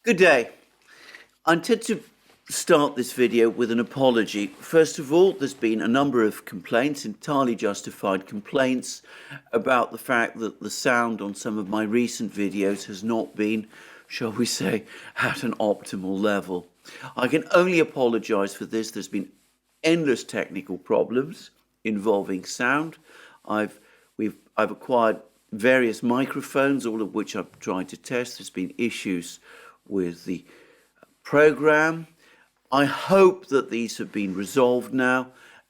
Good day. I intend to start this video with an apology. First of all, there's been a number of complaints, entirely justified complaints, about the fact that the sound on some of my recent videos has not been, shall we say, at an optimal level. I can only apologize for this. There's been endless technical problems involving sound. I've acquired various microphones, all of which I've tried to test. There's been issues with the program. I hope that these have been resolved now,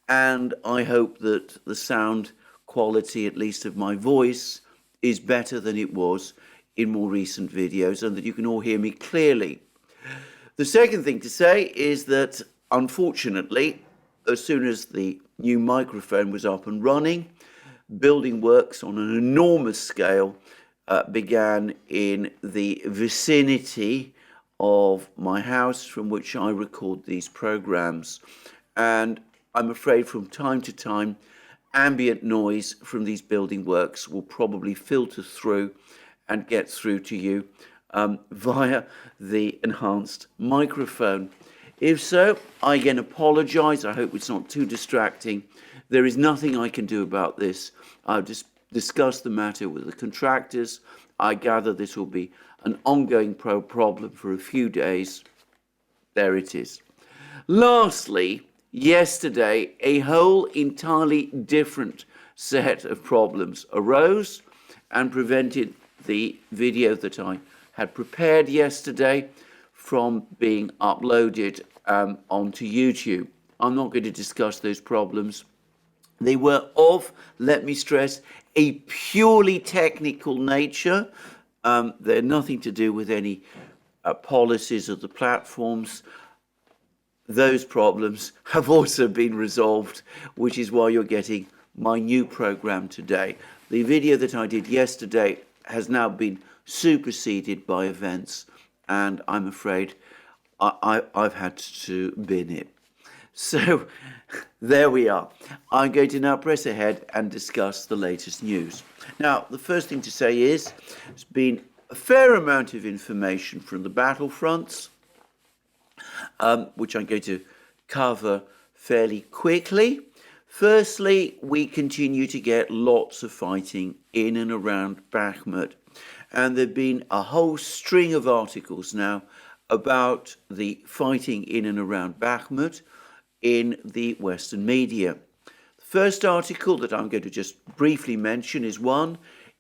and I hope that the sound quality, at least of my voice, is better than it was in more recent videos, and that you can all hear me clearly. The second thing to say is that, unfortunately, as soon as the new microphone was up and running, building works on an enormous scale began in the vicinity of my house from which I record these programs. And I'm afraid from time to time, ambient noise from these building works will probably filter through and get through to you via the enhanced microphone. If so, I again apologize. I hope it's not too distracting. There is nothing I can do about this. I've just discussed the matter with the contractors. I gather this will be an ongoing problem for a few days. There it is. Lastly, yesterday, a whole entirely different set of problems arose and prevented the video that I had prepared yesterday from being uploaded onto YouTube. I'm not going to discuss those problems. They were of, let me stress, a purely technical nature. They're nothing to do with any policies of the platforms. Those problems have also been resolved, which is why you're getting my new program today. The video that I did yesterday has now been superseded by events, and I'm afraid I've had to bin it. So there we are. I'm going to now press ahead and discuss the latest news. Now, the first thing to say is there's been a fair amount of information from the battlefronts, which I'm going to cover fairly quickly. Firstly, we continue to get lots of fighting in and around Bakhmut, and there have been a whole string of articles now about the fighting in and around Bakhmut in the Western media. The first article that I'm going to just briefly mention is one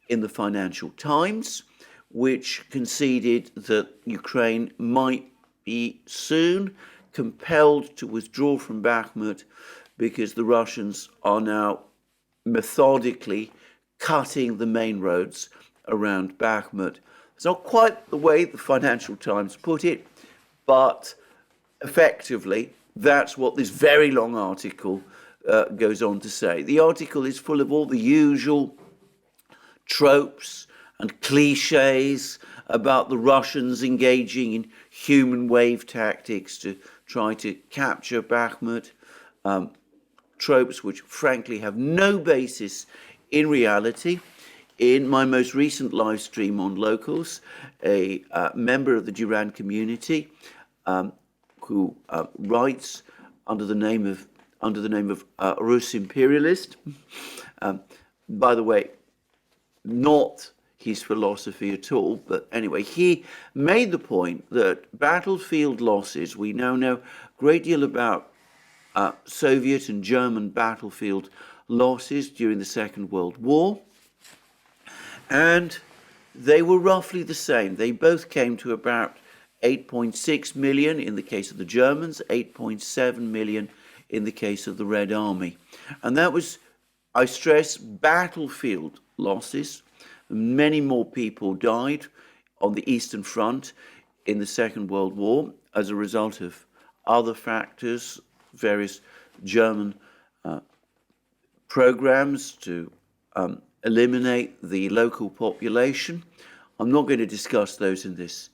in the Financial Times, which conceded that Ukraine might be soon compelled to withdraw from Bakhmut because the Russians are now methodically cutting the main roads around Bakhmut. It's not quite the way the Financial Times put it, but effectively, that's what this very long article goes on to say. The article is full of all the usual tropes and cliches about the Russians engaging in human wave tactics to try to capture Bakhmut, tropes which frankly have no basis in reality. In my most recent live stream on Locals, a member of the Duran community who writes under the name of Rus imperialist. By the way, not his philosophy at all, but anyway, he made the point that battlefield losses, we now know a great deal about Soviet and German battlefield losses during the Second World War, and they were roughly the same. They both came to about 8.6 million in the case of the Germans, 8.7 million in the case of the Red Army. And that was, I stress, battlefield losses. Many more people died on the Eastern Front in the Second World War as a result of other factors, various German programs to eliminate the local population. I'm not going to discuss those in this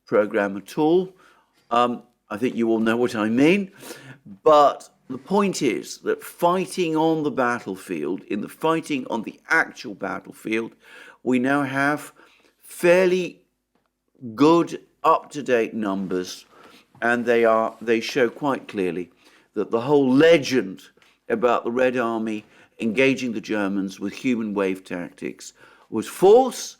program at all. I think you all know what I mean. But the point is that fighting on the battlefield, in the fighting on the actual battlefield, we now have fairly good up-to-date numbers, and they show quite clearly that the whole legend about the Red Army engaging the Germans with human wave tactics was false,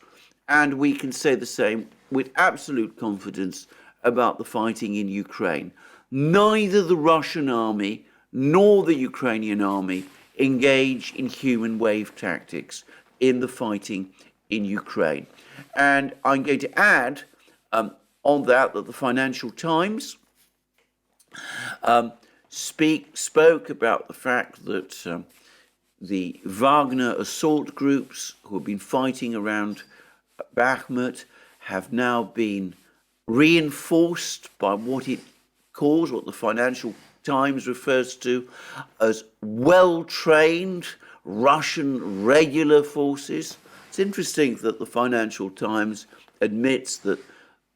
and we can say the same with absolute confidence about the fighting in Ukraine. Neither the Russian army nor the Ukrainian army engage in human wave tactics in the fighting in Ukraine. And I'm going to add on that the Financial Times spoke about the fact that the Wagner assault groups who have been fighting around Bakhmut have now been reinforced by what it calls, what the Financial Times refers to as well-trained Russian regular forces. It's interesting that the Financial Times admits that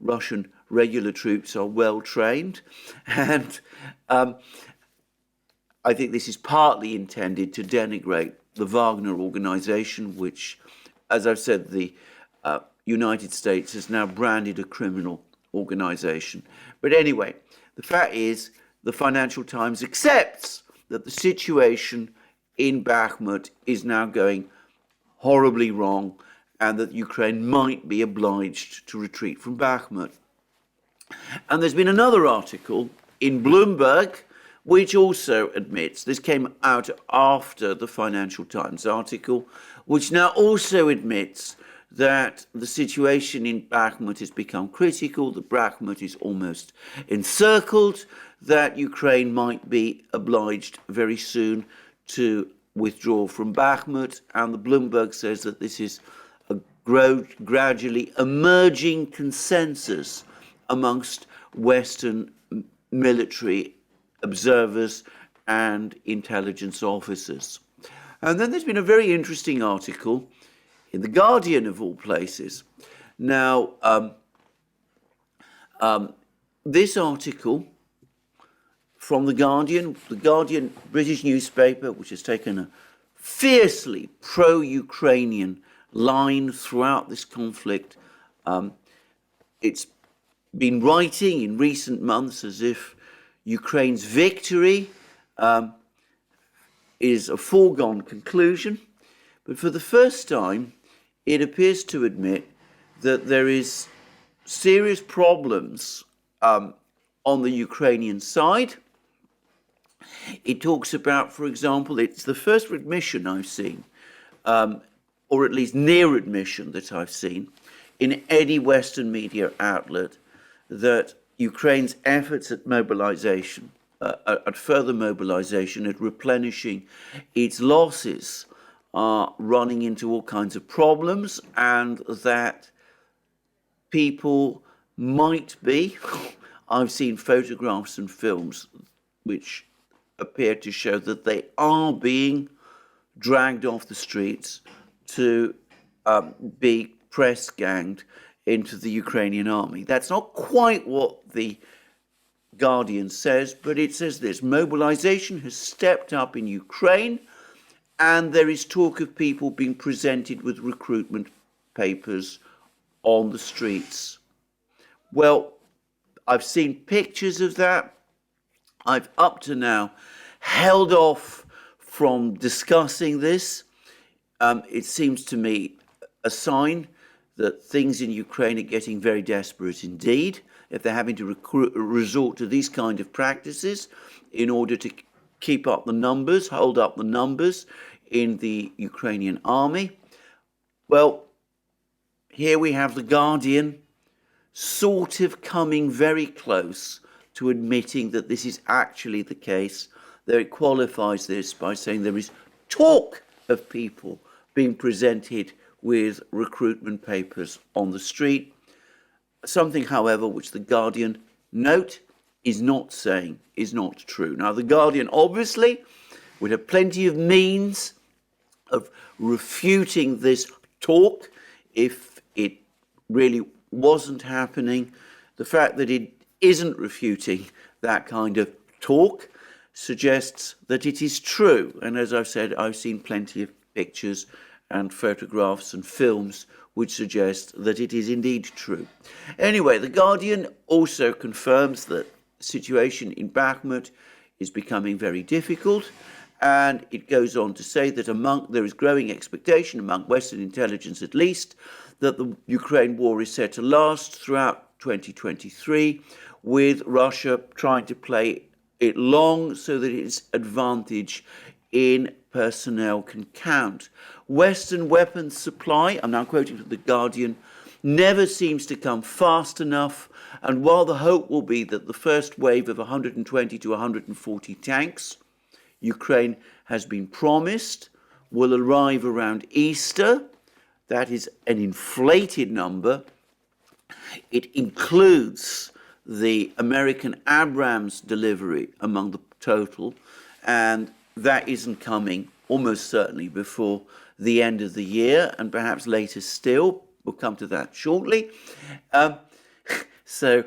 Russian regular troops are well-trained, and I think this is partly intended to denigrate the Wagner organization, which, as I've said, the United States has now branded a criminal organization. But anyway, the fact is, the Financial Times accepts that the situation in Bakhmut is now going horribly wrong, and that Ukraine might be obliged to retreat from Bakhmut. And there's been another article in Bloomberg which also admits, this came out after the Financial Times article, which now also admits that the situation in Bakhmut has become critical, that Bakhmut is almost encircled, that Ukraine might be obliged very soon to withdraw from Bakhmut, and the Bloomberg says that this is a gradually emerging consensus amongst Western military observers and intelligence officers. And then there's been a very interesting article in The Guardian, of all places. Now, this article from The Guardian, British newspaper, which has taken a fiercely pro-Ukrainian line throughout this conflict, it's been writing in recent months as if Ukraine's victory is a foregone conclusion, but for the first time, it appears to admit that there is serious problems on the Ukrainian side. It talks about, for example, it's the first admission I've seen, or at least near admission that I've seen, in any Western media outlet, that Ukraine's efforts at mobilization, at further mobilization, at replenishing its losses, are running into all kinds of problems, and that people might be, I've seen photographs and films which appear to show that they are being dragged off the streets to be press ganged into the Ukrainian army. That's not quite what the Guardian says, but it says this: mobilization has stepped up in Ukraine, and there is talk of people being presented with recruitment papers on the streets. Well, I've seen pictures of that. I've up to now held off from discussing this. It seems to me a sign that things in Ukraine are getting very desperate indeed, if they're having to resort to these kind of practices in order to keep up the numbers, hold up the numbers in the Ukrainian army. Well, here we have The Guardian sort of coming very close to admitting that this is actually the case. Though it qualifies this by saying there is talk of people being presented with recruitment papers on the street. Something, however, which The Guardian note is not saying is not true. Now, The Guardian obviously would have plenty of means of refuting this talk if it really wasn't happening. The fact that it isn't refuting that kind of talk suggests that it is true. And as I've said, I've seen plenty of pictures and photographs and films which suggests that it is indeed true. Anyway, The Guardian also confirms that the situation in Bakhmut is becoming very difficult, and it goes on to say that there is growing expectation among Western intelligence at least that the Ukraine war is set to last throughout 2023, with Russia trying to play it long so that its advantage in personnel can count. Western weapons supply, I'm now quoting from The Guardian, never seems to come fast enough, and while the hope will be that the first wave of 120 to 140 tanks Ukraine has been promised will arrive around Easter, that is an inflated number. It includes the American Abrams delivery among the total, and that isn't coming almost certainly before the end of the year, and perhaps later still. We'll come to that shortly. So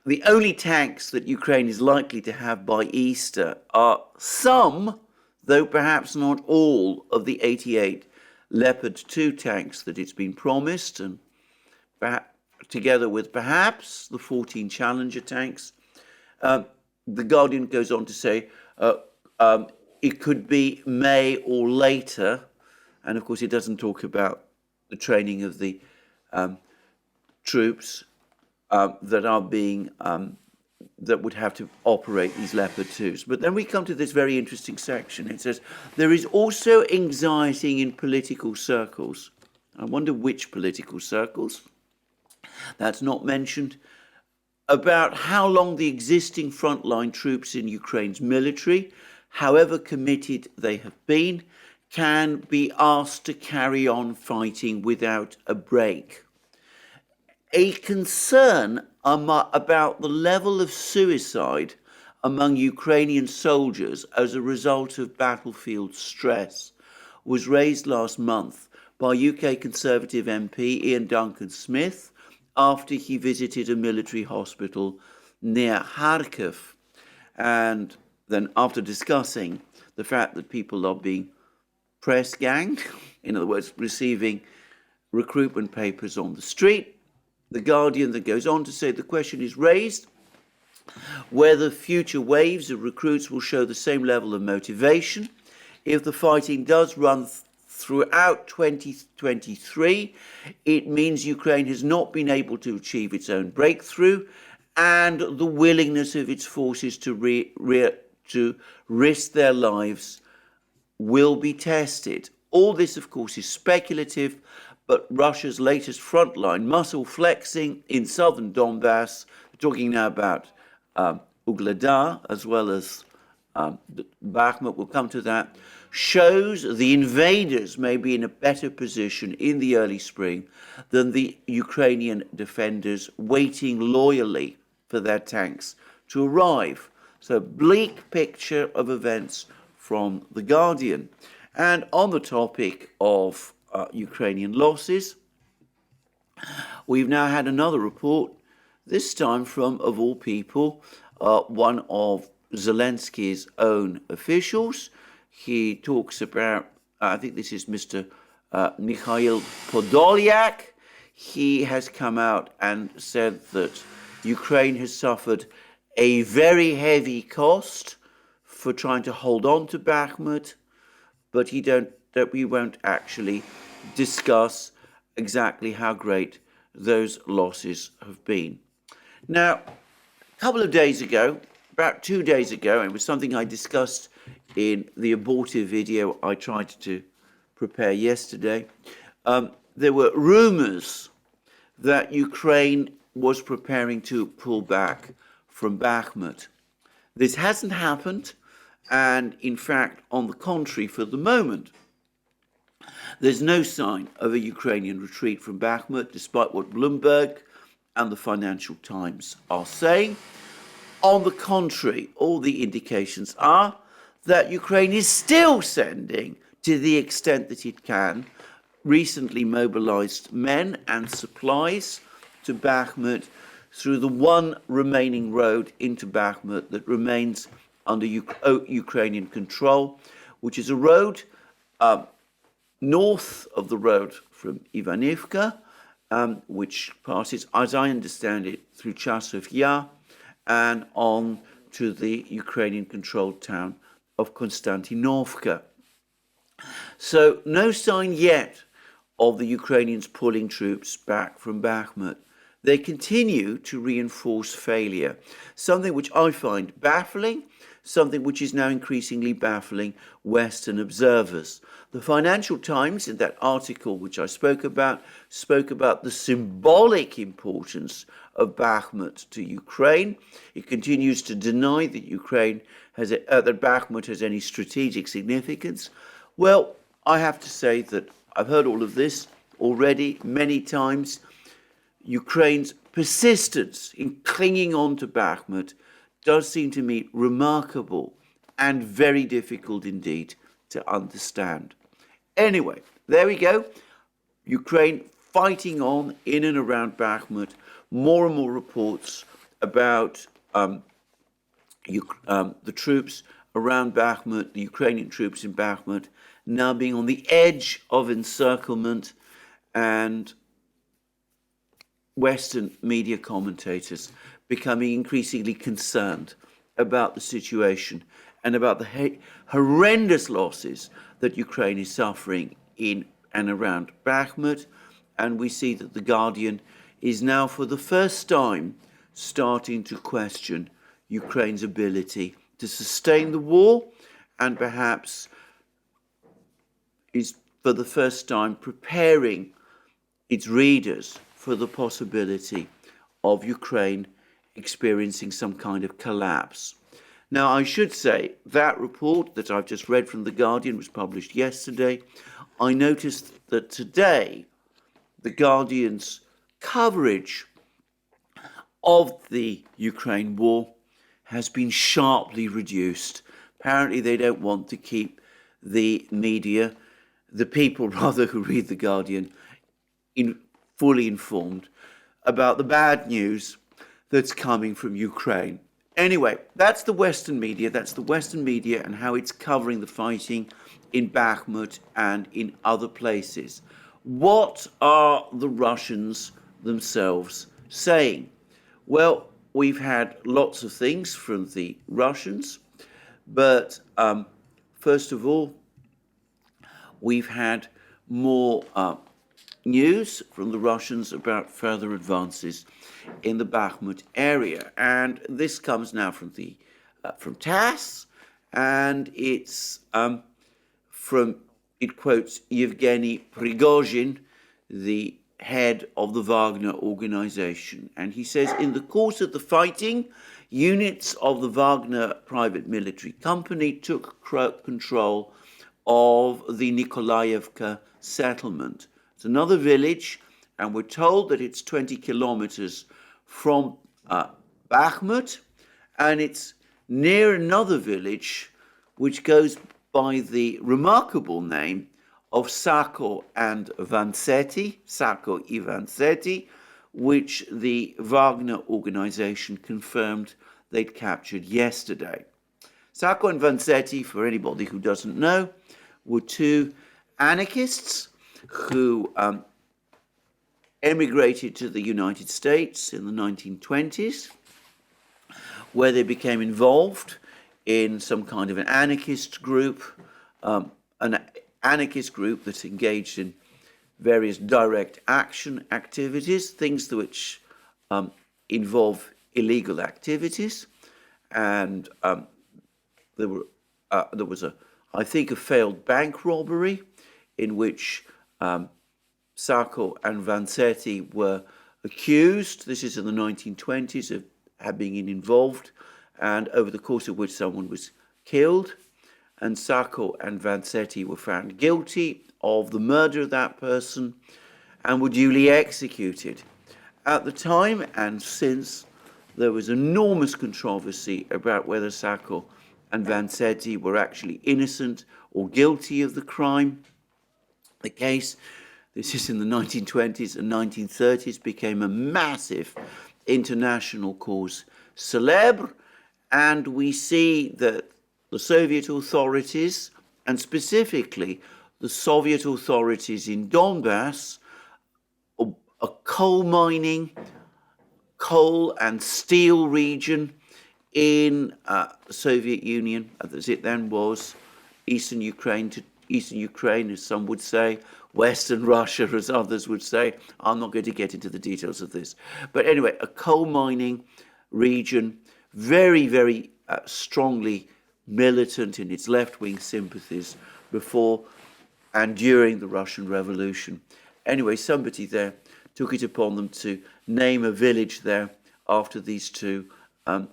the only tanks that Ukraine is likely to have by Easter are some, though perhaps not all, of the 88 Leopard 2 tanks that it's been promised, and together with perhaps the 14 Challenger tanks. The Guardian goes on to say it could be May or later, and of course it doesn't talk about the training of the troops that are being that would have to operate these Leopard 2s. But then we come to this very interesting section. It says, there is also anxiety in political circles. I wonder which political circles. That's not mentioned. About how long the existing frontline troops in Ukraine's military, however committed they have been, can be asked to carry on fighting without a break. A concern about the level of suicide among Ukrainian soldiers as a result of battlefield stress was raised last month by UK Conservative MP Ian Duncan Smith after he visited a military hospital near Kharkiv. And then after discussing the fact that people are being press ganged, in other words, receiving recruitment papers on the street, The Guardian then goes on to say the question is raised whether future waves of recruits will show the same level of motivation. If the fighting does run throughout 2023, it means Ukraine has not been able to achieve its own breakthrough, and the willingness of its forces to risk their lives will be tested. All this, of course, is speculative, but Russia's latest frontline muscle flexing in southern Donbass, we're talking now about Ugledar as well as Bakhmut, we'll come to that, shows the invaders may be in a better position in the early spring than the Ukrainian defenders waiting loyally for their tanks to arrive. So, bleak picture of events from The Guardian. And on the topic of Ukrainian losses, we've now had another report, this time from, of all people, one of Zelensky's own officials. He talks about, I think this is Mr. Mikhail Podolyak. He has come out and said that Ukraine has suffered a very heavy cost for trying to hold on to Bakhmut, but we won't actually discuss exactly how great those losses have been. Now, a couple of days ago, about 2 days ago, it was something I discussed in the abortive video I tried to prepare yesterday, there were rumors that Ukraine was preparing to pull back from Bakhmut. This hasn't happened, and in fact, on the contrary, for the moment, there's no sign of a Ukrainian retreat from Bakhmut, despite what Bloomberg and the Financial Times are saying. On the contrary, all the indications are that Ukraine is still sending, to the extent that it can, recently mobilized men and supplies to Bakhmut through the one remaining road into Bakhmut that remains under Ukrainian control, which is a road north of the road from Ivanivka, which passes, as I understand it, through Chasov Yar and on to the Ukrainian-controlled town of Konstantinovka. So no sign yet of the Ukrainians pulling troops back from Bakhmut. They continue to reinforce failure, something which I find baffling, something which is now increasingly baffling Western observers. The Financial Times, in that article which I spoke about the symbolic importance of Bakhmut to Ukraine. It continues to deny that that Bakhmut has any strategic significance. Well, I have to say that I've heard all of this already many times. Ukraine's persistence in clinging on to Bakhmut does seem to me remarkable and very difficult indeed to understand. Anyway, there we go. Ukraine fighting on in and around Bakhmut. More and more reports about the troops around Bakhmut, the Ukrainian troops in Bakhmut, now being on the edge of encirclement, and Western media commentators becoming increasingly concerned about the situation and about the horrendous losses that Ukraine is suffering in and around Bakhmut. And we see that The Guardian is now for the first time starting to question Ukraine's ability to sustain the war, and perhaps is for the first time preparing its readers for the possibility of Ukraine experiencing some kind of collapse. Now, I should say that report that I've just read from The Guardian was published yesterday. I noticed that today The Guardian's coverage of the Ukraine war has been sharply reduced. Apparently, they don't want to keep the media, the people rather who read The Guardian, fully informed about the bad news that's coming from Ukraine. Anyway, that's the Western media. That's the Western media and how it's covering the fighting in Bakhmut and in other places. What are the Russians themselves saying? Well, we've had lots of things from the Russians, but first of all, we've had more news from the Russians about further advances in the Bakhmut area, and this comes now from TASS, and it quotes Yevgeny Prigozhin, the head of the Wagner organization, and he says, in the course of the fighting, units of the Wagner private military company took control of the Nikolaevka settlement. It's another village, and we're told that it's 20 kilometers from Bakhmut, and it's near another village which goes by the remarkable name of Sarco and Vanzetti, which the Wagner organization confirmed they'd captured yesterday. Sarco and Vanzetti, for anybody who doesn't know, were two anarchists who emigrated to the United States in the 1920s, where they became involved in some kind of an anarchist group that engaged in various direct action activities, things which involve illegal activities. And there was I think, a failed bank robbery in which Sarco and Vanzetti were accused, this is in the 1920s, of having been involved, and over the course of which someone was killed. And Sarco and Vanzetti were found guilty of the murder of that person and were duly executed. At the time and since, there was enormous controversy about whether Sarco and Vanzetti were actually innocent or guilty of the crime. The case, this is in the 1920s and 1930s, became a massive international cause célèbre, and we see that the Soviet authorities, and specifically the Soviet authorities in Donbass, a coal and steel region in the Soviet Union, as it then was, Eastern Ukraine, as some would say, Western Russia, as others would say. I'm not going to get into the details of this. But anyway, a coal mining region, very, very strongly militant in its left-wing sympathies before and during the Russian Revolution. Anyway, somebody there took it upon them to name a village there after these two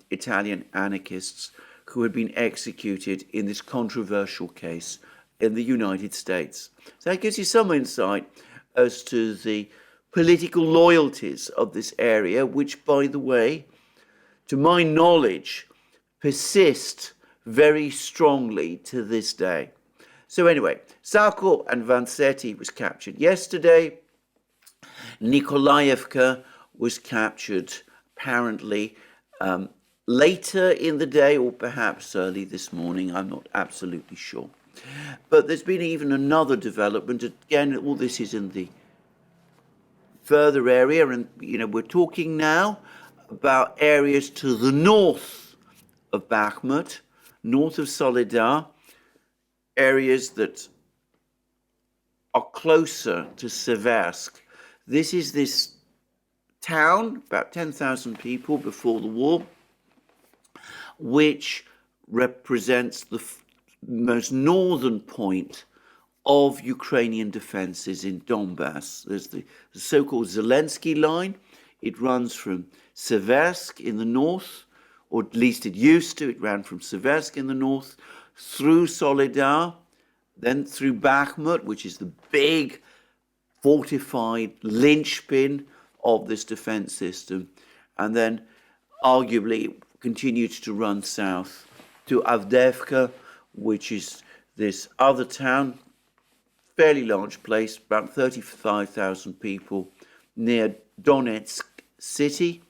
Italian anarchists who had been executed in this controversial case in the United States. So that gives you some insight as to the political loyalties of this area, which, by the way, to my knowledge, persist very strongly to this day. So anyway, Sarco and Vicious was captured yesterday. Nikolaevka was captured apparently later in the day, or perhaps early this morning. I'm not absolutely sure. But there's been even another development. Again, all this is in the further area, and we're talking now about areas to the north of Bakhmut, north of Soledar, areas that are closer to Seversk. This is this town, about 10,000 people before the war, which represents the most northern point of Ukrainian defenses in Donbass. There's the so-called Zelensky line. It runs from Seversk in the north, or at least it used to. It ran from Seversk in the north, through Soledar, then through Bakhmut, which is the big fortified linchpin of this defense system, and then arguably continued to run south to Avdiivka, which is this other town, fairly large place, about 35,000 people, near Donetsk city,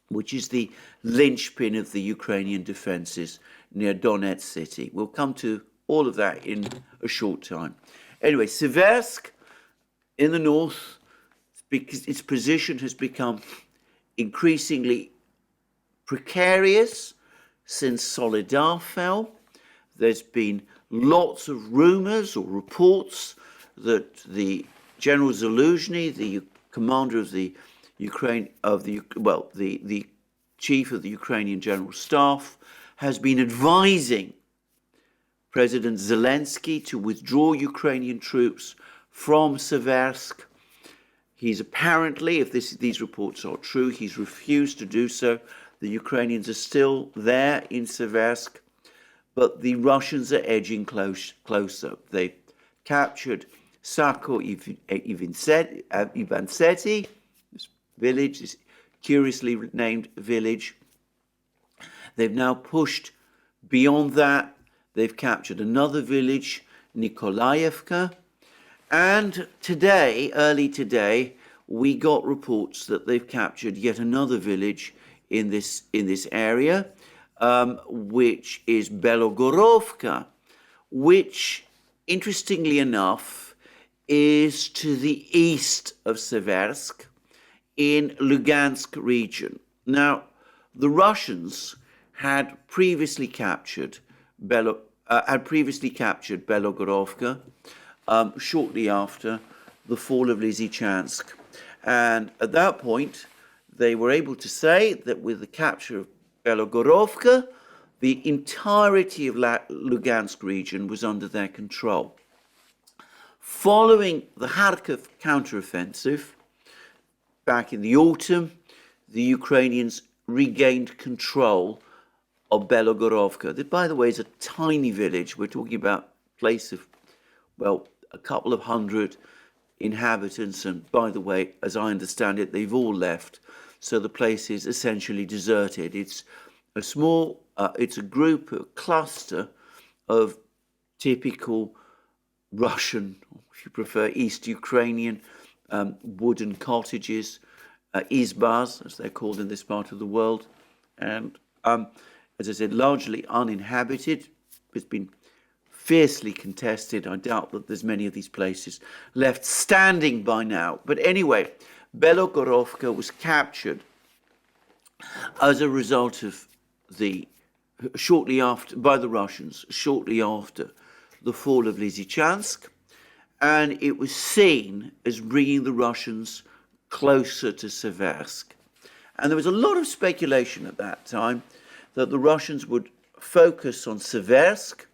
which is the linchpin of the Ukrainian defenses near Donetsk city. We'll come to all of that in a short time. Anyway, Seversk in the north, because its position has become increasingly precarious since Soledar fell. There's been lots of rumors or reports that the General Zaluzhny, the commander of the the chief of the Ukrainian General Staff, has been advising President Zelensky to withdraw Ukrainian troops from Seversk. He's apparently, if these reports are true, he's refused to do so. The Ukrainians are still there in Seversk, but the Russians are edging closer. They captured Sarco Ivanseti, this village, this curiously named village. They've now pushed beyond that. They've captured another village, Nikolaevka. And today, early today, we got reports that they've captured yet another village in this area, which is Belgorovka, which, interestingly enough, is to the east of Seversk in Lugansk region. Now, the Russians had previously captured Belgorovka shortly after the fall of Lysychansk. And at that point, they were able to say that with the capture of Belgorovka, the entirety of Lugansk region was under their control. Following the Kharkiv counteroffensive, back in the autumn, the Ukrainians regained control of Belgorovka. That, by the way, is a tiny village. We're talking about a place of, well, a couple of hundred inhabitants. And by the way, as I understand it, they've all left. So the place is essentially deserted. It's a small, it's a group, a cluster of typical Russian, if you prefer, East Ukrainian wooden cottages, izbas, as they're called in this part of the world. And as I said, largely uninhabited. It's been fiercely contested. I doubt that there's many of these places left standing by now. But anyway, Belgorovka was captured as a result of by the Russians, shortly after the fall of Lysychansk, and it was seen as bringing the Russians closer to Seversk. And there was a lot of speculation at that time that the Russians would focus on Seversk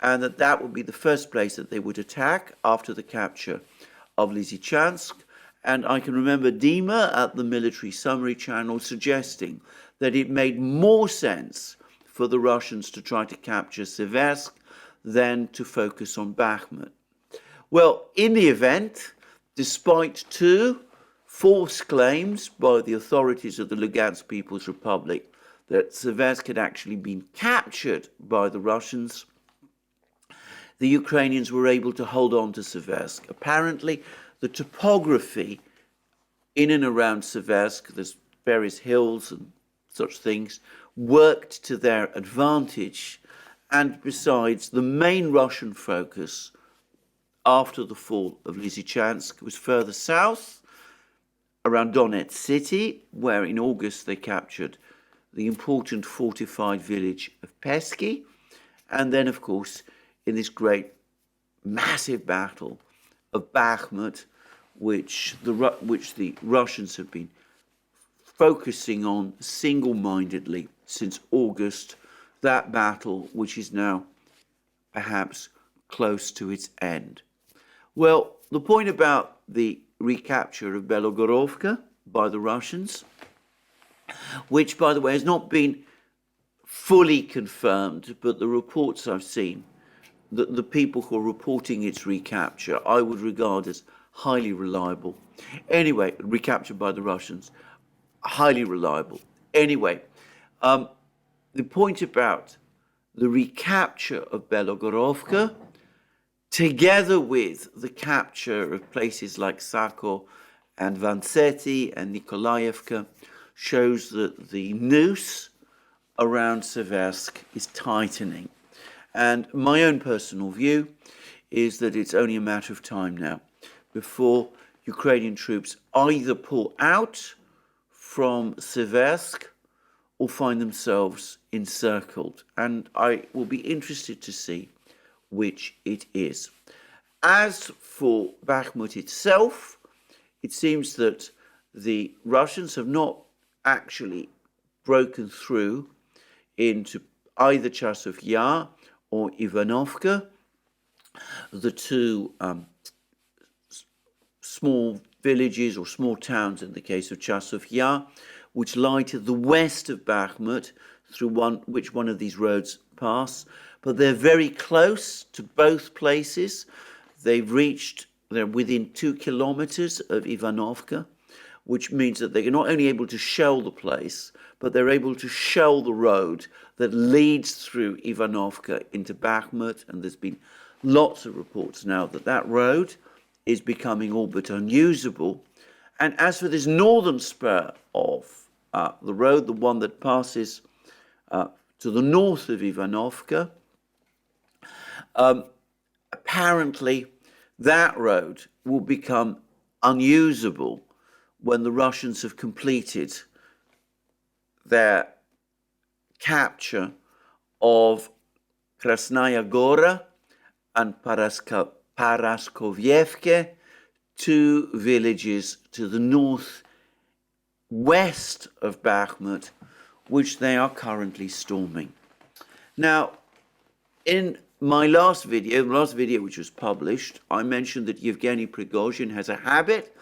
and that would be the first place that they would attack after the capture of Lysychansk. And I can remember Dima at the Military Summary Channel suggesting that it made more sense for the Russians to try to capture Seversk than to focus on Bakhmut. Well, in the event, despite two false claims by the authorities of the Lugansk People's Republic that Seversk had actually been captured by the Russians, the Ukrainians were able to hold on to Seversk. Apparently, the topography in and around Seversk, there's various hills and such things, worked to their advantage. And besides, the main Russian focus after the fall of Lysychansk was further south, around Donetsk city, where in August they captured the important fortified village of Pesky, and then, of course, in this great, massive battle of Bakhmut, which the Russians have been focusing on single-mindedly since August, that battle which is now perhaps close to its end. Well, the point about the recapture of Belgorovka by the Russians, which, by the way, has not been fully confirmed, but the reports I've seen, the people who are reporting its recapture, I would regard as highly reliable. Anyway, recaptured by the Russians, highly reliable. Anyway, the point about the recapture of Belgorovka, together with the capture of places like Sarco and Vicious and Nikolaevka, shows that the noose around Seversk is tightening. And my own personal view is that it's only a matter of time now before Ukrainian troops either pull out from Seversk or find themselves encircled. And I will be interested to see which it is. As for Bakhmut itself, it seems that the Russians have not actually broken through into either Chasov Yar or Ivanovka, the two small villages or small towns in the case of Chasov Yar, which lie to the west of Bakhmut, through which one of these roads pass. But they're very close to both places. They're within 2 kilometers of Ivanovka, which means that they're not only able to shell the place, but they're able to shell the road that leads through Ivanovka into Bakhmut. And there's been lots of reports now that that road is becoming all but unusable. And as for this northern spur of the road, the one that passes to the north of Ivanovka, apparently that road will become unusable when the Russians have completed their capture of Krasnaya Gora and Paraskovyevke, two villages to the northwest of Bakhmut, which they are currently storming. Now, in my last video which was published, I mentioned that Yevgeny Prigozhin has a habit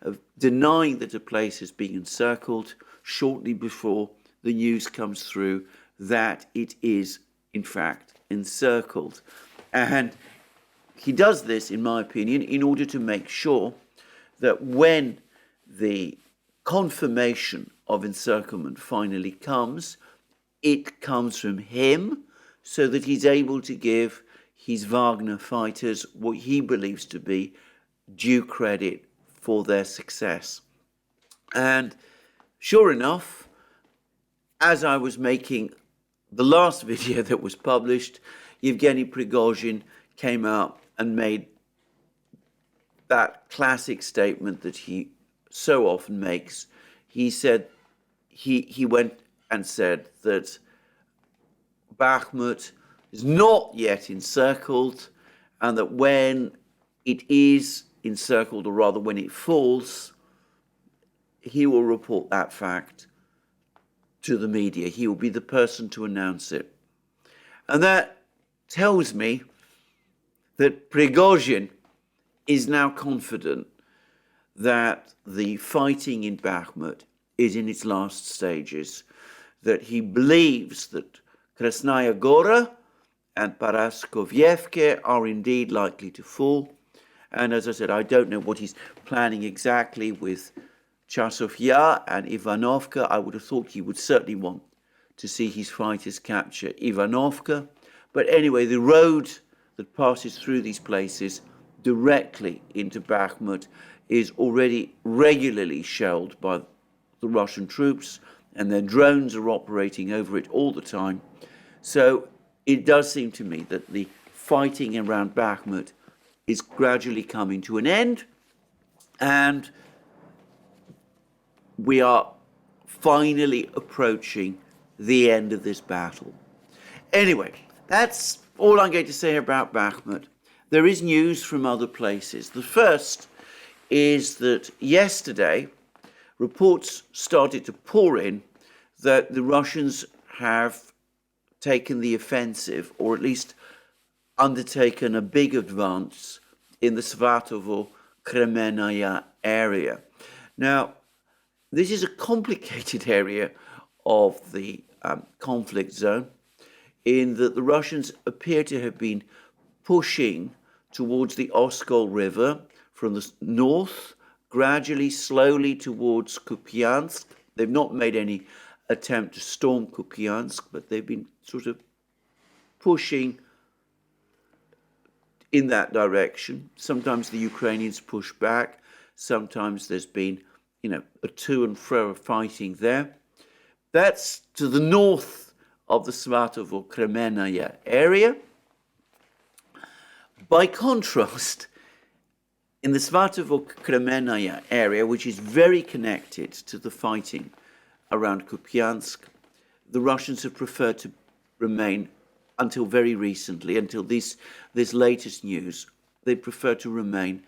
of denying that a place is being encircled shortly before the news comes through that it is, in fact, encircled. And he does this, in my opinion, in order to make sure that when the confirmation of encirclement finally comes, it comes from him, so that he's able to give his Wagner fighters what he believes to be due credit for their success. And sure enough, as I was making the last video that was published, Yevgeny Prigozhin came out and made that classic statement that he so often makes. He said, he went and said that Bakhmut is not yet encircled, and that when it is encircled, or rather when it falls, he will report that fact to the media. He will be the person to announce it. And that tells me that Prigozhin is now confident that the fighting in Bakhmut is in its last stages, that he believes that Krasnaya Gora and Paraskovyevka are indeed likely to fall. And as I said, I don't know what he's planning exactly with Chasov Yar and Ivanovka. I would have thought he would certainly want to see his fighters capture Ivanovka. But anyway, the road that passes through these places directly into Bakhmut is already regularly shelled by the Russian troops, and their drones are operating over it all the time. So it does seem to me that the fighting around Bakhmut is gradually coming to an end, and we are finally approaching the end of this battle. Anyway, that's all I'm going to say about Bakhmut. There is news from other places. The first is that yesterday, reports started to pour in that the Russians have taken the offensive, or at least undertaken a big advance in the Svatovo-Kremennaya area. Now, this is a complicated area of the conflict zone, in that the Russians appear to have been pushing towards the Oskol River from the north, gradually, slowly towards Kupiansk. They've not made any attempt to storm Kupiansk, but they've been sort of pushing in that direction. Sometimes the Ukrainians push back. Sometimes there's been, a to and fro fighting there. That's to the north of the Svatovo-Kremennaya area. By contrast, in the Svatovo-Kremennaya area, which is very connected to the fighting around Kupiansk, the Russians have preferred to remain, until very recently, until this latest news, they prefer to remain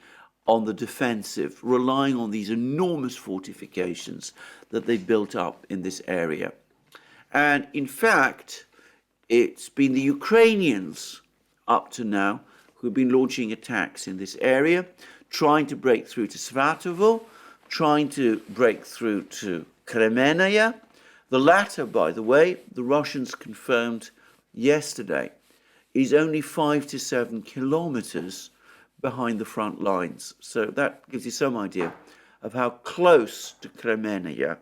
on the defensive, relying on these enormous fortifications that they built up in this area. And in fact, it's been the Ukrainians up to now who have been launching attacks in this area, trying to break through to Svatovo, trying to break through to Kremennaya. The latter, by the way, the Russians confirmed yesterday, is only 5 to 7 kilometers behind the front lines. So that gives you some idea of how close to Kremennaya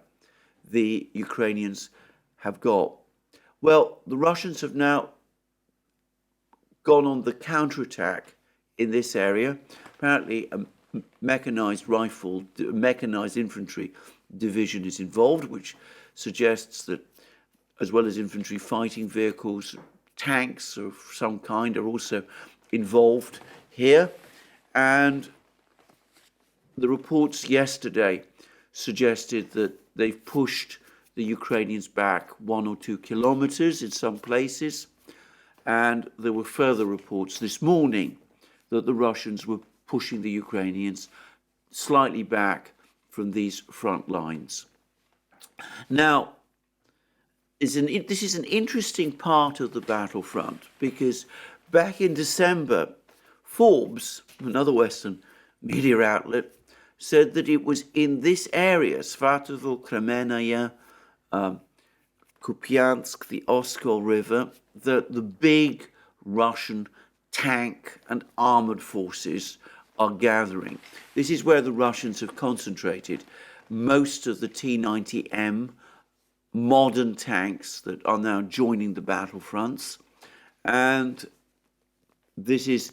the Ukrainians have got. Well, the Russians have now gone on the counterattack in this area. Apparently, a mechanized infantry division is involved, which suggests that, as well as infantry, fighting vehicles, tanks of some kind are also involved here. And the reports yesterday suggested that they've pushed the Ukrainians back 1 or 2 kilometers in some places. And there were further reports this morning that the Russians were pushing the Ukrainians slightly back from these front lines. Now, this is an interesting part of the battlefront, because back in December, Forbes, another Western media outlet, said that it was in this area, Svatovo, Kremennaya, Kupiansk, the Oskol River, that the big Russian tank and armored forces are gathering. This is where the Russians have concentrated most of the T-90M modern tanks that are now joining the battlefronts. And this is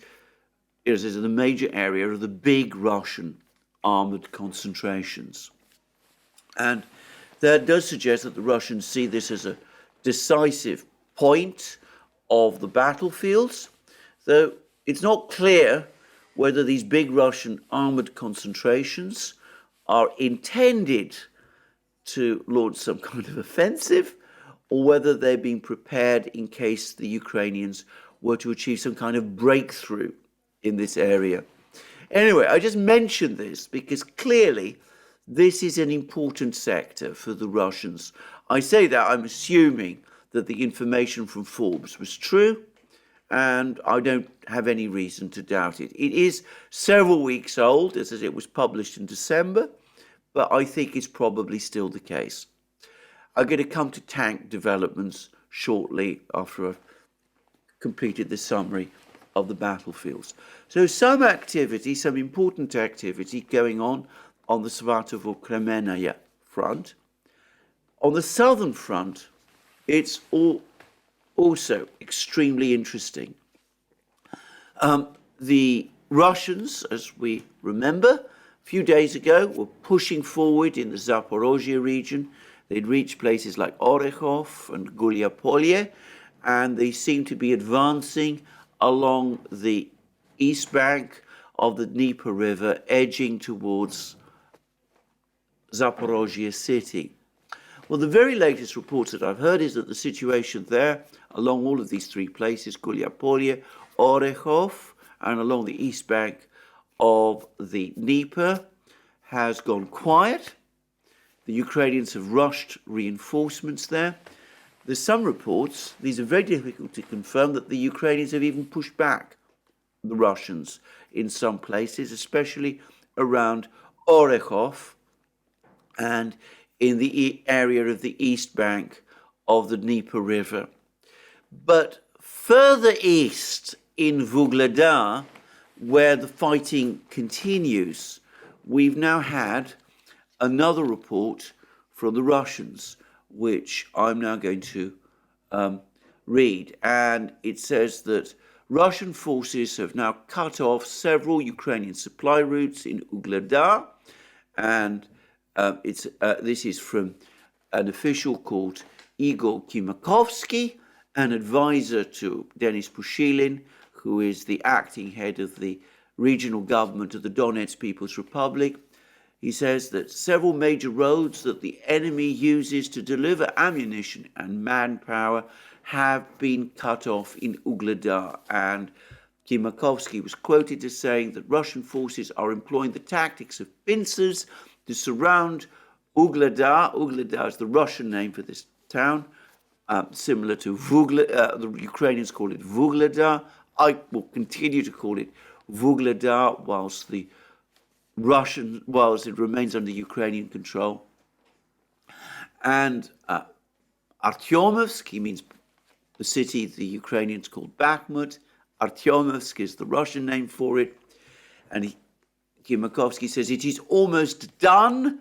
the major area of the big Russian armored concentrations. And that does suggest that the Russians see this as a decisive point of the battlefields, though it's not clear whether these big Russian armored concentrations are intended to launch some kind of offensive, or whether they're being prepared in case the Ukrainians were to achieve some kind of breakthrough in this area. Anyway, I just mentioned this because clearly this is an important sector for the Russians. I say that I'm assuming that the information from Forbes was true, and I don't have any reason to doubt it. It is several weeks old, as it was published in December, but I think it's probably still the case. I'm going to come to tank developments shortly after I've completed the summary of the battlefields. So some activity, some important activity going on the Svatovo-Kremennaya front. On the southern front, it's also extremely interesting. The Russians, as we remember, a few days ago, were pushing forward in the Zaporozhye region. They'd reached places like Orekhov and Gulyapolye, and they seem to be advancing along the east bank of the Dnieper River, edging towards Zaporozhye city. Well, the very latest reports that I've heard is that the situation there, along all of these three places, Gulyapolye, Orekhov, and along the east bank of the Dnieper, has gone quiet. The Ukrainians have rushed reinforcements there. There's some reports, these are very difficult to confirm, that the Ukrainians have even pushed back the Russians in some places, especially around Orekhov and in the area of the east bank of the Dnieper River. But further east in Vuhledar, where the fighting continues, we've now had another report from the Russians, which I'm now going to read. And it says that Russian forces have now cut off several Ukrainian supply routes in Vuhledar, and this is from an official called Igor Kimakovsky, an advisor to Denis Pushilin, who is the acting head of the regional government of the Donetsk People's Republic. He says that several major roads that the enemy uses to deliver ammunition and manpower have been cut off in Vuhledar. And Kimakovsky was quoted as saying that Russian forces are employing the tactics of pincers to surround Vuhledar. Vuhledar is the Russian name for this town, similar to the Ukrainians call it Vuhledar. I will continue to call it Vuhledar whilst it remains under Ukrainian control. And Artyomovsk, he means the city the Ukrainians call Bakhmut. Artyomovsk is the Russian name for it. And Kimakovsky says it is almost done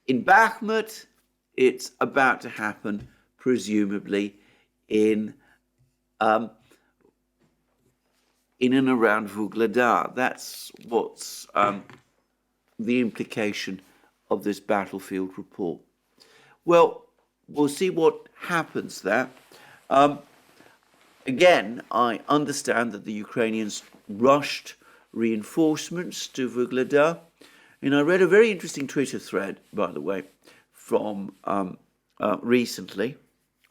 in Bakhmut. It's about to happen, presumably, in and around Vuhledar. That's what's the implication of this battlefield report. Well, we'll see what happens there. Again, I understand that the Ukrainians rushed reinforcements to Vuhledar. And I read a very interesting Twitter thread, by the way, from recently.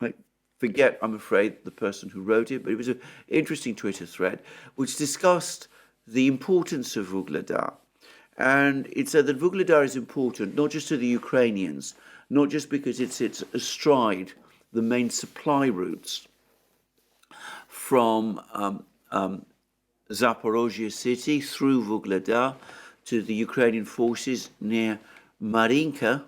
I forget, I'm afraid, the person who wrote it, but it was an interesting Twitter thread which discussed the importance of Vuhledar. And it said that Vuhledar is important not just to the Ukrainians, not just because it sits astride the main supply routes from Zaporozhye city through Vuhledar to the Ukrainian forces near Marinka,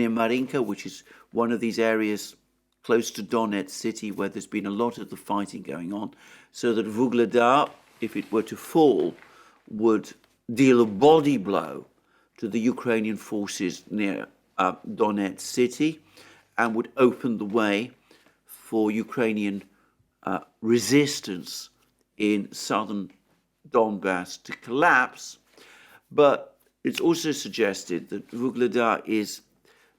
near Marinka, which is one of these areas close to Donetsk city where there's been a lot of the fighting going on, so that Vuhledar, if it were to fall, would deal a body blow to the Ukrainian forces near Donetsk city and would open the way for Ukrainian resistance in southern Donbass to collapse. But it's also suggested that Vuhledar is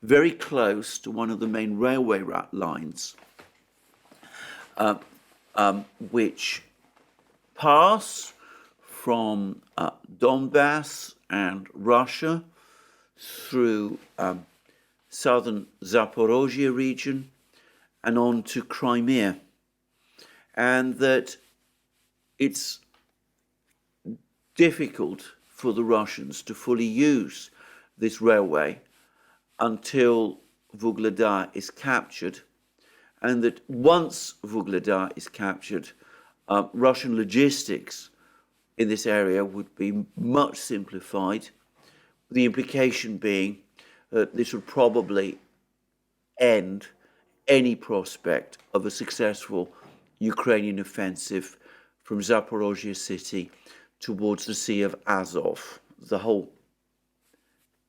very close to one of the main railway lines which pass from Donbass and Russia through southern Zaporozhye region and on to Crimea, and that it's difficult for the Russians to fully use this railway until Vuhledar is captured, and that once Vuhledar is captured, Russian logistics in this area would be much simplified, the implication being that this would probably end any prospect of a successful Ukrainian offensive from Zaporozhye city towards the Sea of Azov, the whole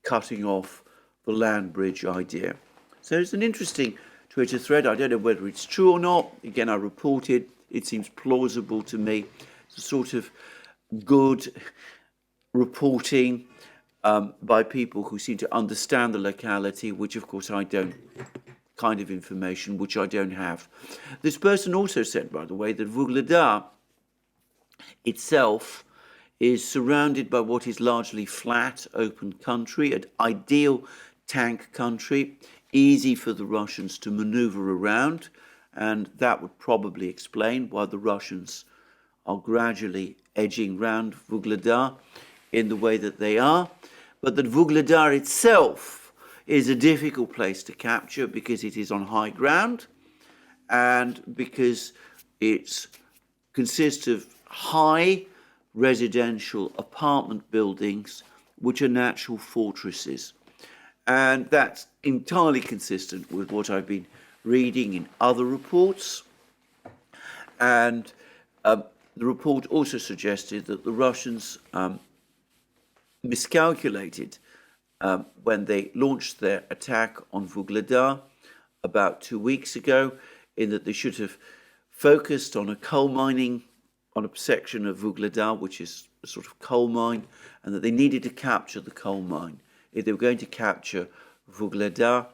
cutting off the land bridge idea. So it's an interesting Twitter thread. I don't know whether it's true or not. Again, I reported. It seems plausible to me. It's a sort of good reporting by people who seem to understand the locality, which of course I don't, kind of information which I don't have. This person also said, by the way, that Vuhledar itself is surrounded by what is largely flat, open country, an ideal tank country, easy for the Russians to maneuver around, and that would probably explain why the Russians are gradually edging round Vuhledar in the way that they are, but that Vuhledar itself is a difficult place to capture because it is on high ground and because it consists of high residential apartment buildings which are natural fortresses. And that's entirely consistent with what I've been reading in other reports. And the report also suggested that the Russians miscalculated when they launched their attack on Vuhledar about 2 weeks ago, in that they should have focused on a coal mining, on a section of Vuhledar, which is a sort of coal mine, and that they needed to capture the coal mine. If they were going to capture Vuhledar,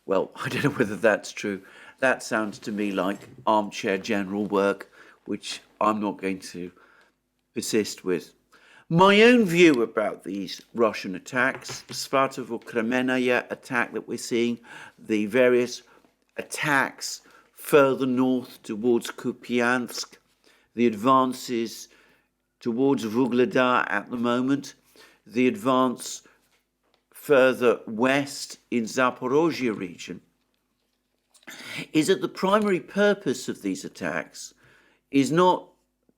well, I don't know whether that's true. That sounds to me like armchair general work, which I'm not going to persist with. My own view about these Russian attacks, Svatovo Kremennaya attack that we're seeing, the various attacks further north towards Kupiansk, the advances towards Vuhledar at the moment, the advance further west in Zaporozhye region, is that the primary purpose of these attacks is not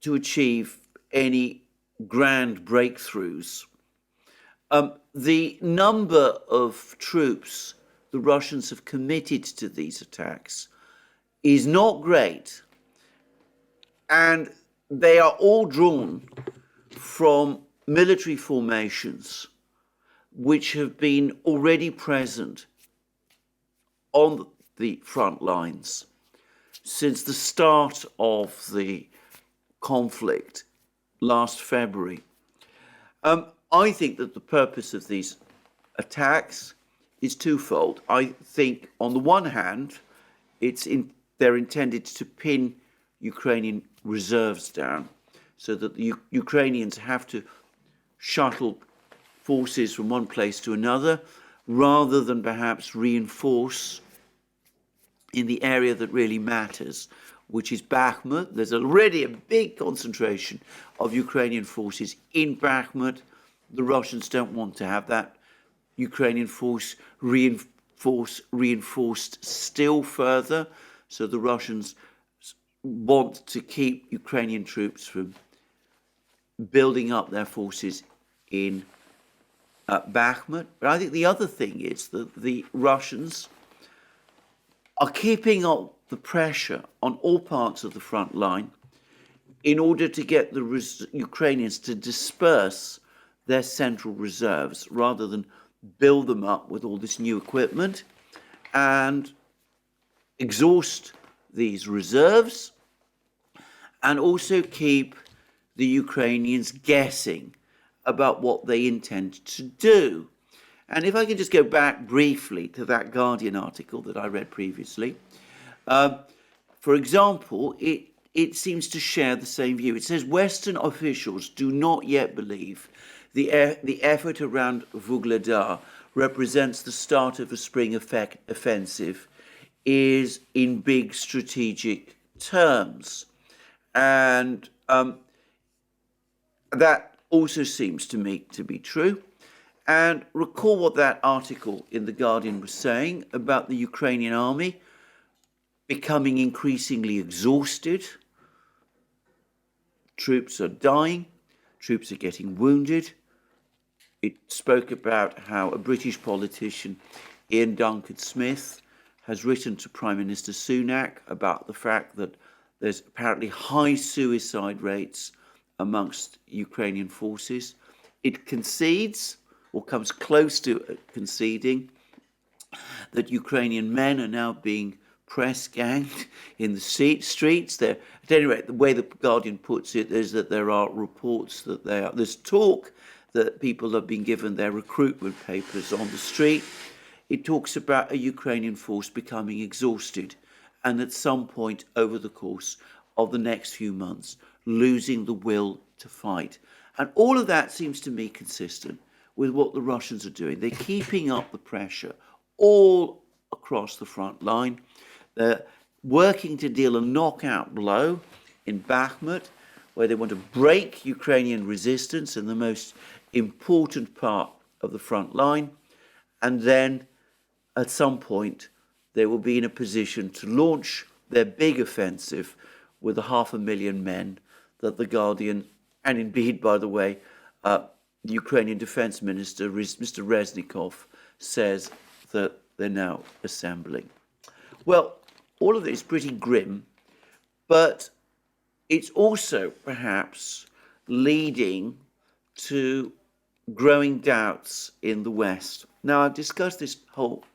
to achieve any grand breakthroughs. The number of troops the Russians have committed to these attacks is not great, and they are all drawn from military formations which have been already present on the front lines since the start of the conflict last February. I think that the purpose of these attacks is twofold. I think, on the one hand, they're intended to pin Ukrainian reserves down so that the Ukrainians have to shuttle forces from one place to another rather than perhaps reinforce in the area that really matters, which is Bakhmut. There's already a big concentration of Ukrainian forces in Bakhmut. The Russians don't want to have that Ukrainian force reinforced still further. So the Russians want to keep Ukrainian troops from building up their forces in Bakhmut. But I think the other thing is that the Russians are keeping up the pressure on all parts of the front line in order to get the Ukrainians to disperse their central reserves rather than build them up with all this new equipment and exhaust these reserves, and also keep the Ukrainians guessing about what they intend to do. And if I can just go back briefly to that Guardian article that I read previously, For example, it seems to share the same view. It says Western officials do not yet believe the effort around Vuhledar represents the start of a spring offensive is in big strategic terms. And that also seems to me to be true. And recall what that article in The Guardian was saying about the Ukrainian army becoming increasingly exhausted. Troops are dying, troops are getting wounded. It spoke about how a British politician, Ian Duncan Smith, has written to Prime Minister Sunak about the fact that there's apparently high suicide rates amongst Ukrainian forces. It concedes, or comes close to conceding, that Ukrainian men are now being press ganged in the streets. At any rate, the way the Guardian puts it is that there are reports that there's talk that people have been given their recruitment papers on the street. It talks about a Ukrainian force becoming exhausted and at some point over the course of the next few months losing the will to fight. And all of that seems to me consistent with what the Russians are doing. They're keeping up the pressure all across the front line. They're working to deal a knockout blow in Bakhmut, where they want to break Ukrainian resistance in the most important part of the front line. And then at some point, they will be in a position to launch their big offensive with 500,000 men that The Guardian, and indeed, by the way, the Ukrainian Defense Minister, Mr. Reznikov, says that they're now assembling. Well, all of it is pretty grim, but it's also perhaps leading to growing doubts in the West. Now, I've discussed this whole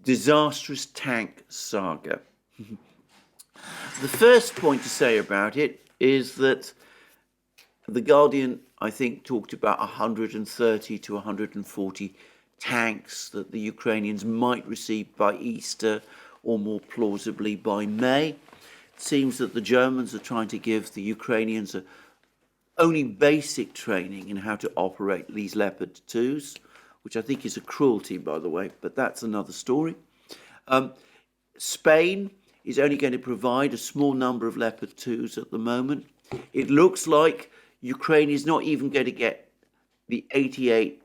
disastrous tank saga. The first point to say about it is that The Guardian, I think, talked about 130 to 140 tanks that the Ukrainians might receive by Easter, or more plausibly by May. It seems that the Germans are trying to give the Ukrainians only basic training in how to operate these Leopard 2s, which I think is a cruelty, by the way, but that's another story. Spain is only going to provide a small number of Leopard 2s at the moment. It looks like Ukraine is not even going to get the 88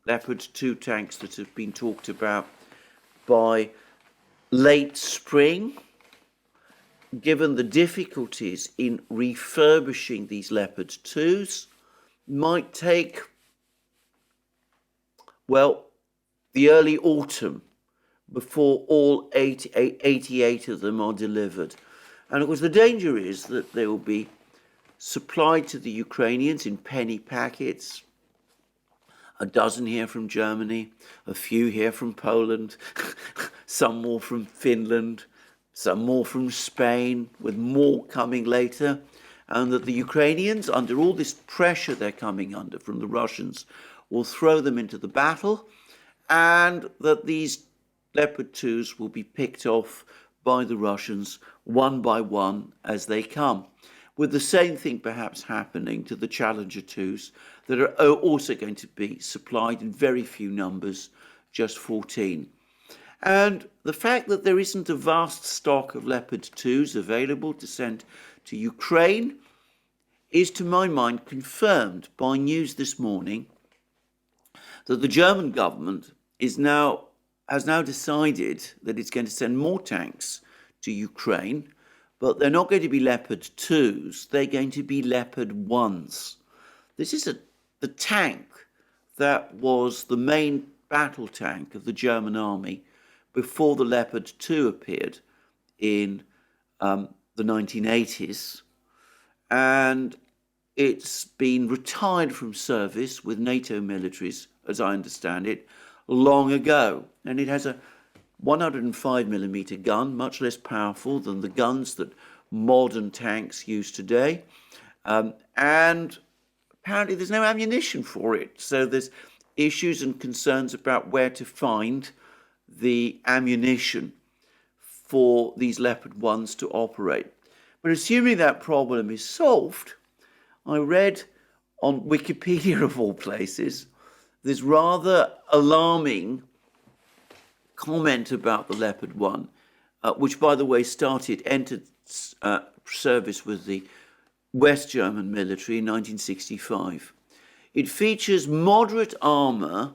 Leopard 2 tanks that have been talked about by late spring. Given the difficulties in refurbishing these Leopard 2s, might take, well, the early autumn before all 88 of them are delivered. And of course, the danger is that they will be supplied to the Ukrainians in penny packets. A dozen here from Germany, a few here from Poland, some more from Finland, some more from Spain, with more coming later. And that the Ukrainians, under all this pressure they're coming under from the Russians, will throw them into the battle, and that these Leopard 2s will be picked off by the Russians one by one as they come, with the same thing perhaps happening to the Challenger 2s that are also going to be supplied in very few numbers, just 14. And the fact that there isn't a vast stock of Leopard 2s available to send to Ukraine is, to my mind, confirmed by news this morning that the German government has now decided that it's going to send more tanks to Ukraine, but they're not going to be Leopard 2s, they're going to be Leopard 1s. This is the tank that was the main battle tank of the German army before the Leopard 2 appeared in the 1980s. And it's been retired from service with NATO militaries, as I understand it, long ago. And it has a 105mm gun, much less powerful than the guns that modern tanks use today. And apparently there's no ammunition for it. So there's issues and concerns about where to find the ammunition for these Leopard 1s to operate. But assuming that problem is solved, I read on Wikipedia, of all places, this rather alarming comment about the Leopard 1, which, by the way, entered service with the West German military in 1965. It features moderate armour,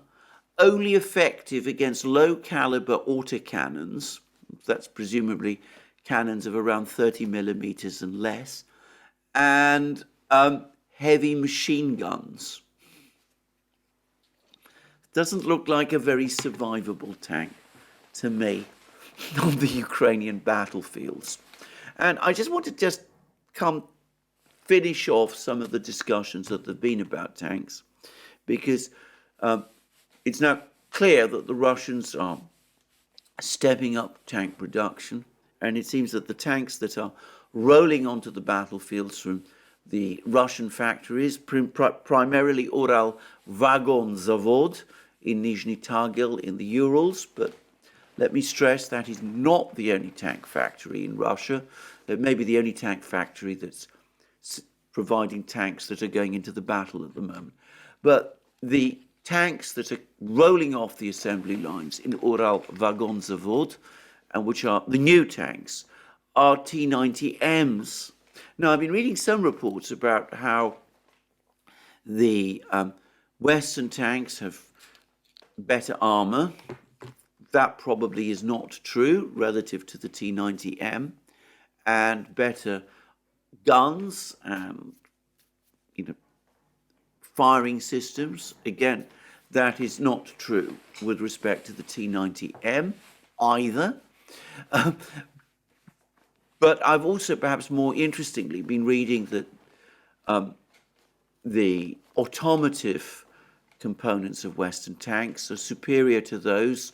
only effective against low-caliber autocannons. That's presumably cannons of around 30 millimeters and less, and heavy machine guns. Doesn't look like a very survivable tank to me on the Ukrainian battlefields. And I just want to finish off some of the discussions that have been about tanks, because it's now clear that the Russians are stepping up tank production, and it seems that the tanks that are rolling onto the battlefields from the Russian factories, primarily Ural Vagon Zavod in Nizhny Tagil in the Urals, but let me stress that is not the only tank factory in Russia. It may be the only tank factory that's providing tanks that are going into the battle at the moment. But the tanks that are rolling off the assembly lines in Ural Vagon Zavod, and which are the new tanks, are T-90Ms. Now, I've been reading some reports about how the Western tanks have better armour. That probably is not true relative to the T-90M, and better guns and firing systems. Again, that is not true with respect to the T-90M either. But I've also, perhaps more interestingly, been reading that the automotive components of Western tanks are superior to those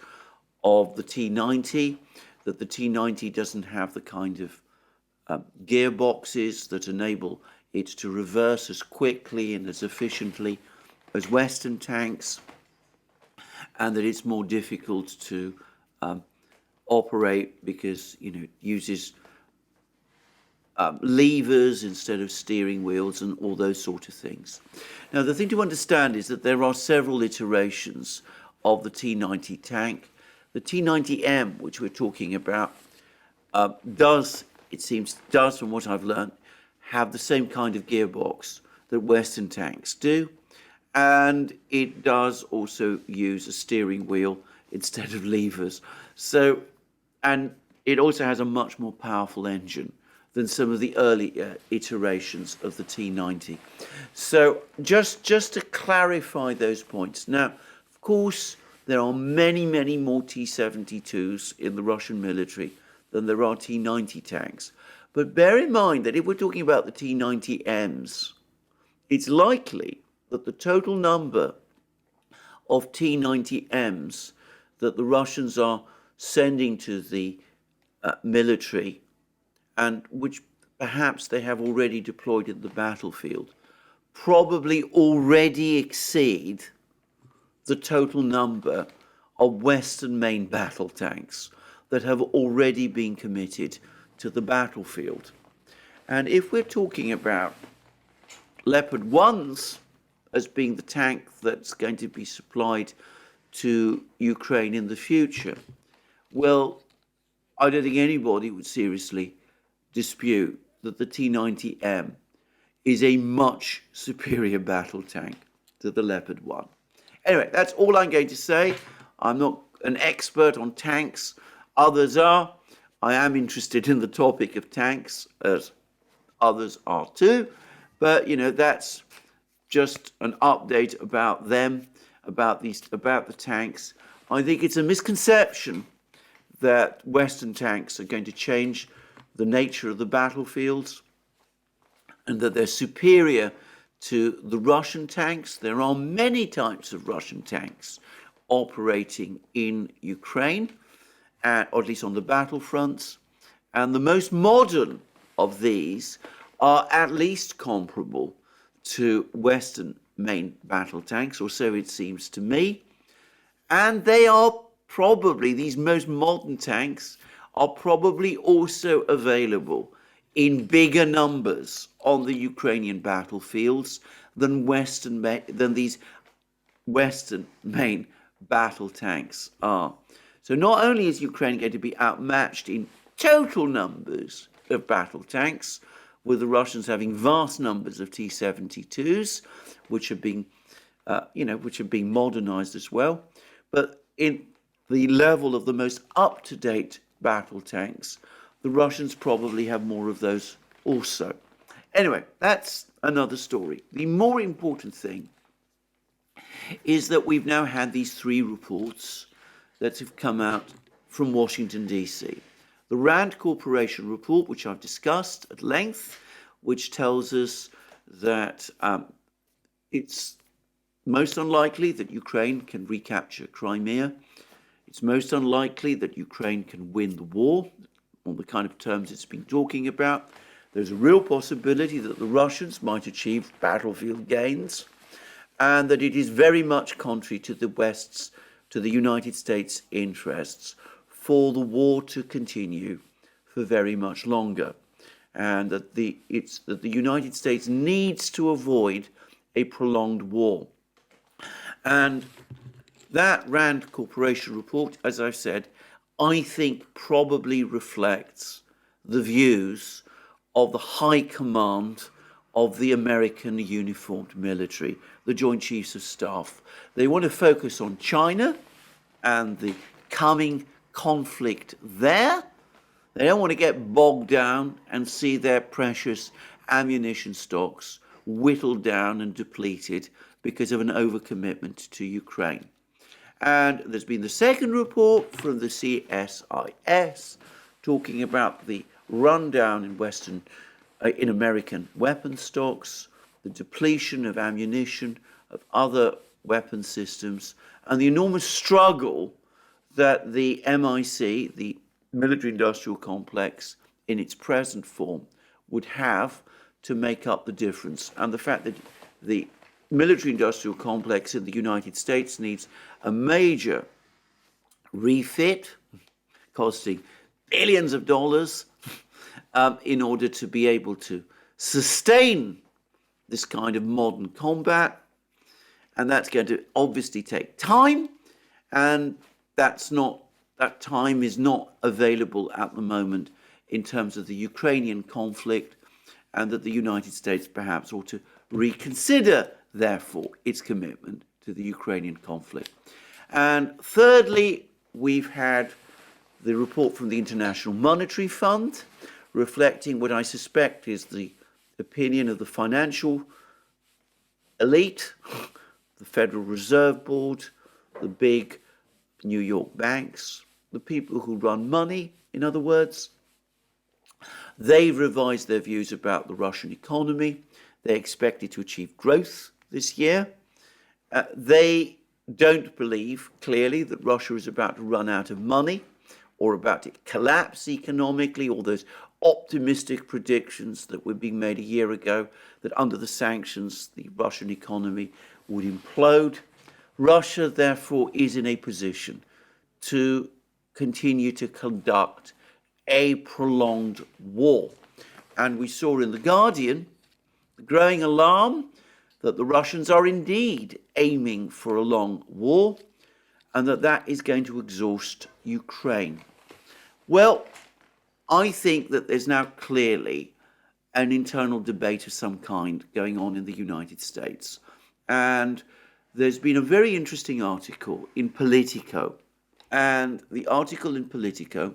of the T-90, that the T-90 doesn't have the kind of gearboxes that enable it to reverse as quickly and as efficiently as Western tanks, and that it's more difficult to operate because it uses levers instead of steering wheels and all those sort of things. Now, the thing to understand is that there are several iterations of the T-90 tank. The T-90M, which we're talking about, does, from what I've learned, have the same kind of gearbox that Western tanks do, and it does also use a steering wheel instead of levers. So, and it also has a much more powerful engine than some of the early iterations of the T-90. So just to clarify those points. Now, of course, there are many, many more T-72s in the Russian military than there are T-90 tanks. But bear in mind that if we're talking about the T-90Ms, it's likely that the total number of T-90Ms that the Russians are sending to the military, and which perhaps they have already deployed in the battlefield, probably already exceed the total number of Western main battle tanks that have already been committed to the battlefield. And if we're talking about Leopard 1s as being the tank that's going to be supplied to Ukraine in the future, well, I don't think anybody would seriously dispute that the T-90M is a much superior battle tank to the Leopard 1. Anyway, that's all I'm going to say. I'm not an expert on tanks. Others are. I am interested in the topic of tanks, as others are too. But, that's just an update about them, about the tanks. I think it's a misconception that Western tanks are going to change the nature of the battlefields and that they're superior to the Russian tanks. There are many types of Russian tanks operating in Ukraine, or at least on the battlefronts. And the most modern of these are at least comparable to Western main battle tanks, or so it seems to me. And they are probably, these most modern tanks are probably also available in bigger numbers on the Ukrainian battlefields than these Western main battle tanks are. So not only is Ukraine going to be outmatched in total numbers of battle tanks, with the Russians having vast numbers of T-72s, which are being, modernized as well, but in the level of the most up-to-date battle tanks, the Russians probably have more of those also. Anyway, that's another story. The more important thing is that we've now had these three reports that have come out from Washington, D.C. The Rand Corporation report, which I've discussed at length, which tells us that it's most unlikely that Ukraine can recapture Crimea. It's most unlikely that Ukraine can win the war on the kind of terms it's been talking about. There's a real possibility that the Russians might achieve battlefield gains, and that it is very much contrary to the United States' interests for the war to continue for very much longer, and that the United States needs to avoid a prolonged war. And that Rand Corporation report, as I've said, I think probably reflects the views of the high command of the American uniformed military, the Joint Chiefs of Staff. They want to focus on China and the coming conflict there. They don't want to get bogged down and see their precious ammunition stocks whittled down and depleted because of an overcommitment to Ukraine. And there's been the second report from the CSIS talking about the rundown in American weapon stocks, the depletion of ammunition, of other weapon systems, and the enormous struggle that the MIC, the military-industrial complex, in its present form, would have to make up the difference. And the fact that the military-industrial complex in the United States needs a major refit, costing billions of dollars, in order to be able to sustain this kind of modern combat. And that's going to obviously take time, and that time is not available at the moment in terms of the Ukrainian conflict, and that the United States perhaps ought to reconsider, therefore, its commitment to the Ukrainian conflict. And thirdly, we've had the report from the International Monetary Fund, reflecting what I suspect is the opinion of the financial elite, the Federal Reserve Board, the big New York banks, the people who run money, in other words. They've revised their views about the Russian economy. They expect it to achieve growth this year. They don't believe, clearly, that Russia is about to run out of money or about to collapse economically, all those optimistic predictions that were being made a year ago, that under the sanctions, the Russian economy would implode. Russia, therefore, is in a position to continue to conduct a prolonged war. And we saw in The Guardian the growing alarm that the Russians are indeed aiming for a long war, and that is going to exhaust Ukraine. Well, I think that there's now clearly an internal debate of some kind going on in the United States. And there's been a very interesting article in Politico. And the article in Politico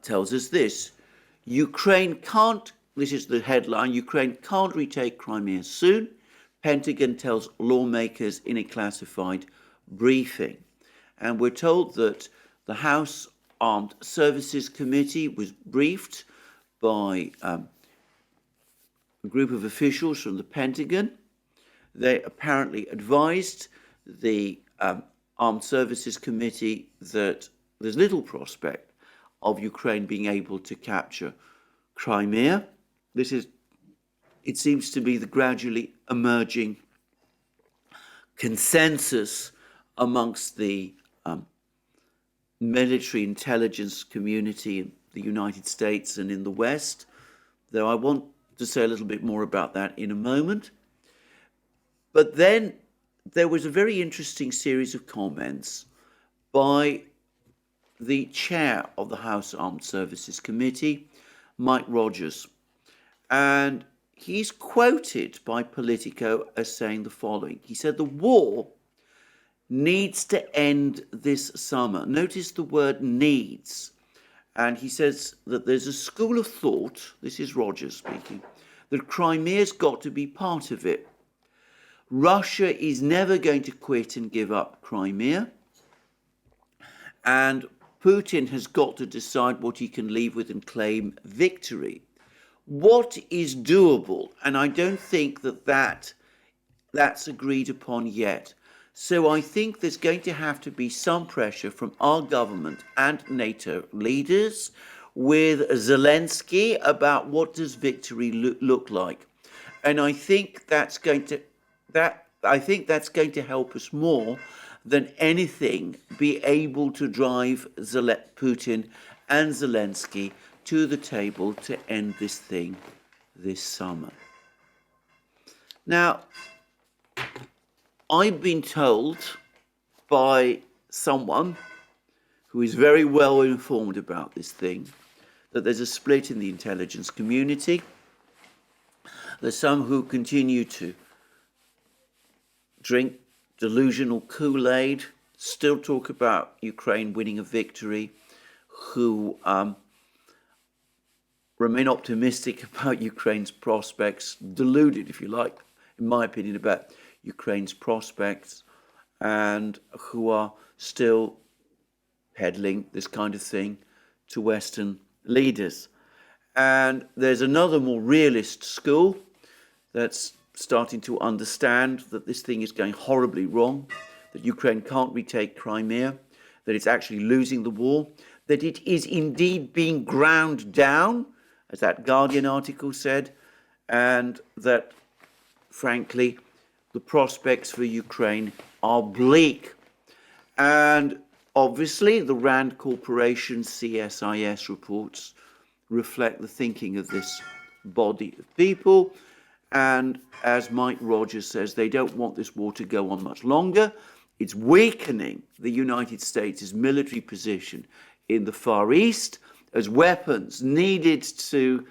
tells us this: Ukraine can't, this is the headline, Ukraine can't retake Crimea soon, Pentagon tells lawmakers in a classified briefing. And we're told that the House Armed Services Committee was briefed by a group of officials from the Pentagon. They apparently advised the Armed Services Committee that there's little prospect of Ukraine being able to capture Crimea. It seems to be the gradually emerging consensus amongst the military intelligence community in the United States and in the West, though I want to say a little bit more about that in a moment. But then there was a very interesting series of comments by the chair of the House Armed Services Committee, Mike Rogers. And he's quoted by Politico as saying the following. He said, the war needs to end this summer. Notice the word needs. And he says that there's a school of thought, this is Rogers speaking, that Crimea's got to be part of it. Russia is never going to quit and give up Crimea. And Putin has got to decide what he can leave with and claim victory. What is doable? And I don't think that's agreed upon yet. So I think there's going to have to be some pressure from our government and NATO leaders with Zelensky about what does victory look like. And I think that's going to help us more than anything be able to drive Putin and Zelensky to the table to end this thing this summer. Now, I've been told by someone who is very well informed about this thing that there's a split in the intelligence community. There's some who continue to drink delusional Kool-Aid, still talk about Ukraine winning a victory, who remain optimistic about Ukraine's prospects, deluded, if you like, in my opinion, about Ukraine's prospects, and who are still peddling this kind of thing to Western leaders. And there's another more realist school that's starting to understand that this thing is going horribly wrong, that Ukraine can't retake Crimea, that it's actually losing the war, that it is indeed being ground down, as that Guardian article said, and that, frankly, the prospects for Ukraine are bleak. And obviously, the Rand Corporation CSIS reports reflect the thinking of this body of people. And as Mike Rogers says, they don't want this war to go on much longer. It's weakening the United States' military position in the Far East as weapons needed to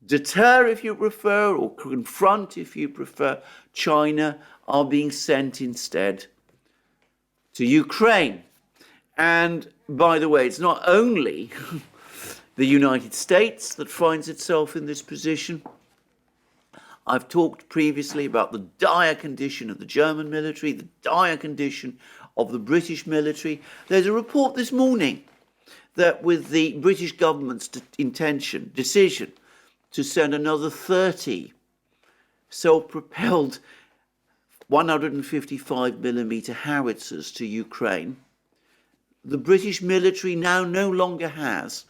deter, if you prefer, or confront, if you prefer, China are being sent instead to Ukraine. And by the way, it's not only the United States that finds itself in this position. I've talked previously about the dire condition of the German military, the dire condition of the British military. There's a report this morning that with the British government's decision to send another 30 self-propelled 155mm howitzers to Ukraine, the British military now no longer has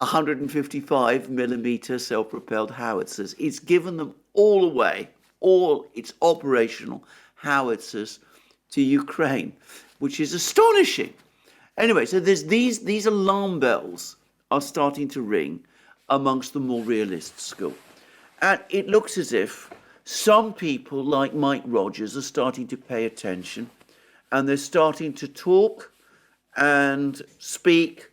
155mm self-propelled howitzers. It's given them all away, all its operational howitzers to Ukraine, which is astonishing. Anyway, so there's these alarm bells are starting to ring amongst the more realist school. And it looks as if some people like Mike Rogers are starting to pay attention, and they're starting to talk and speak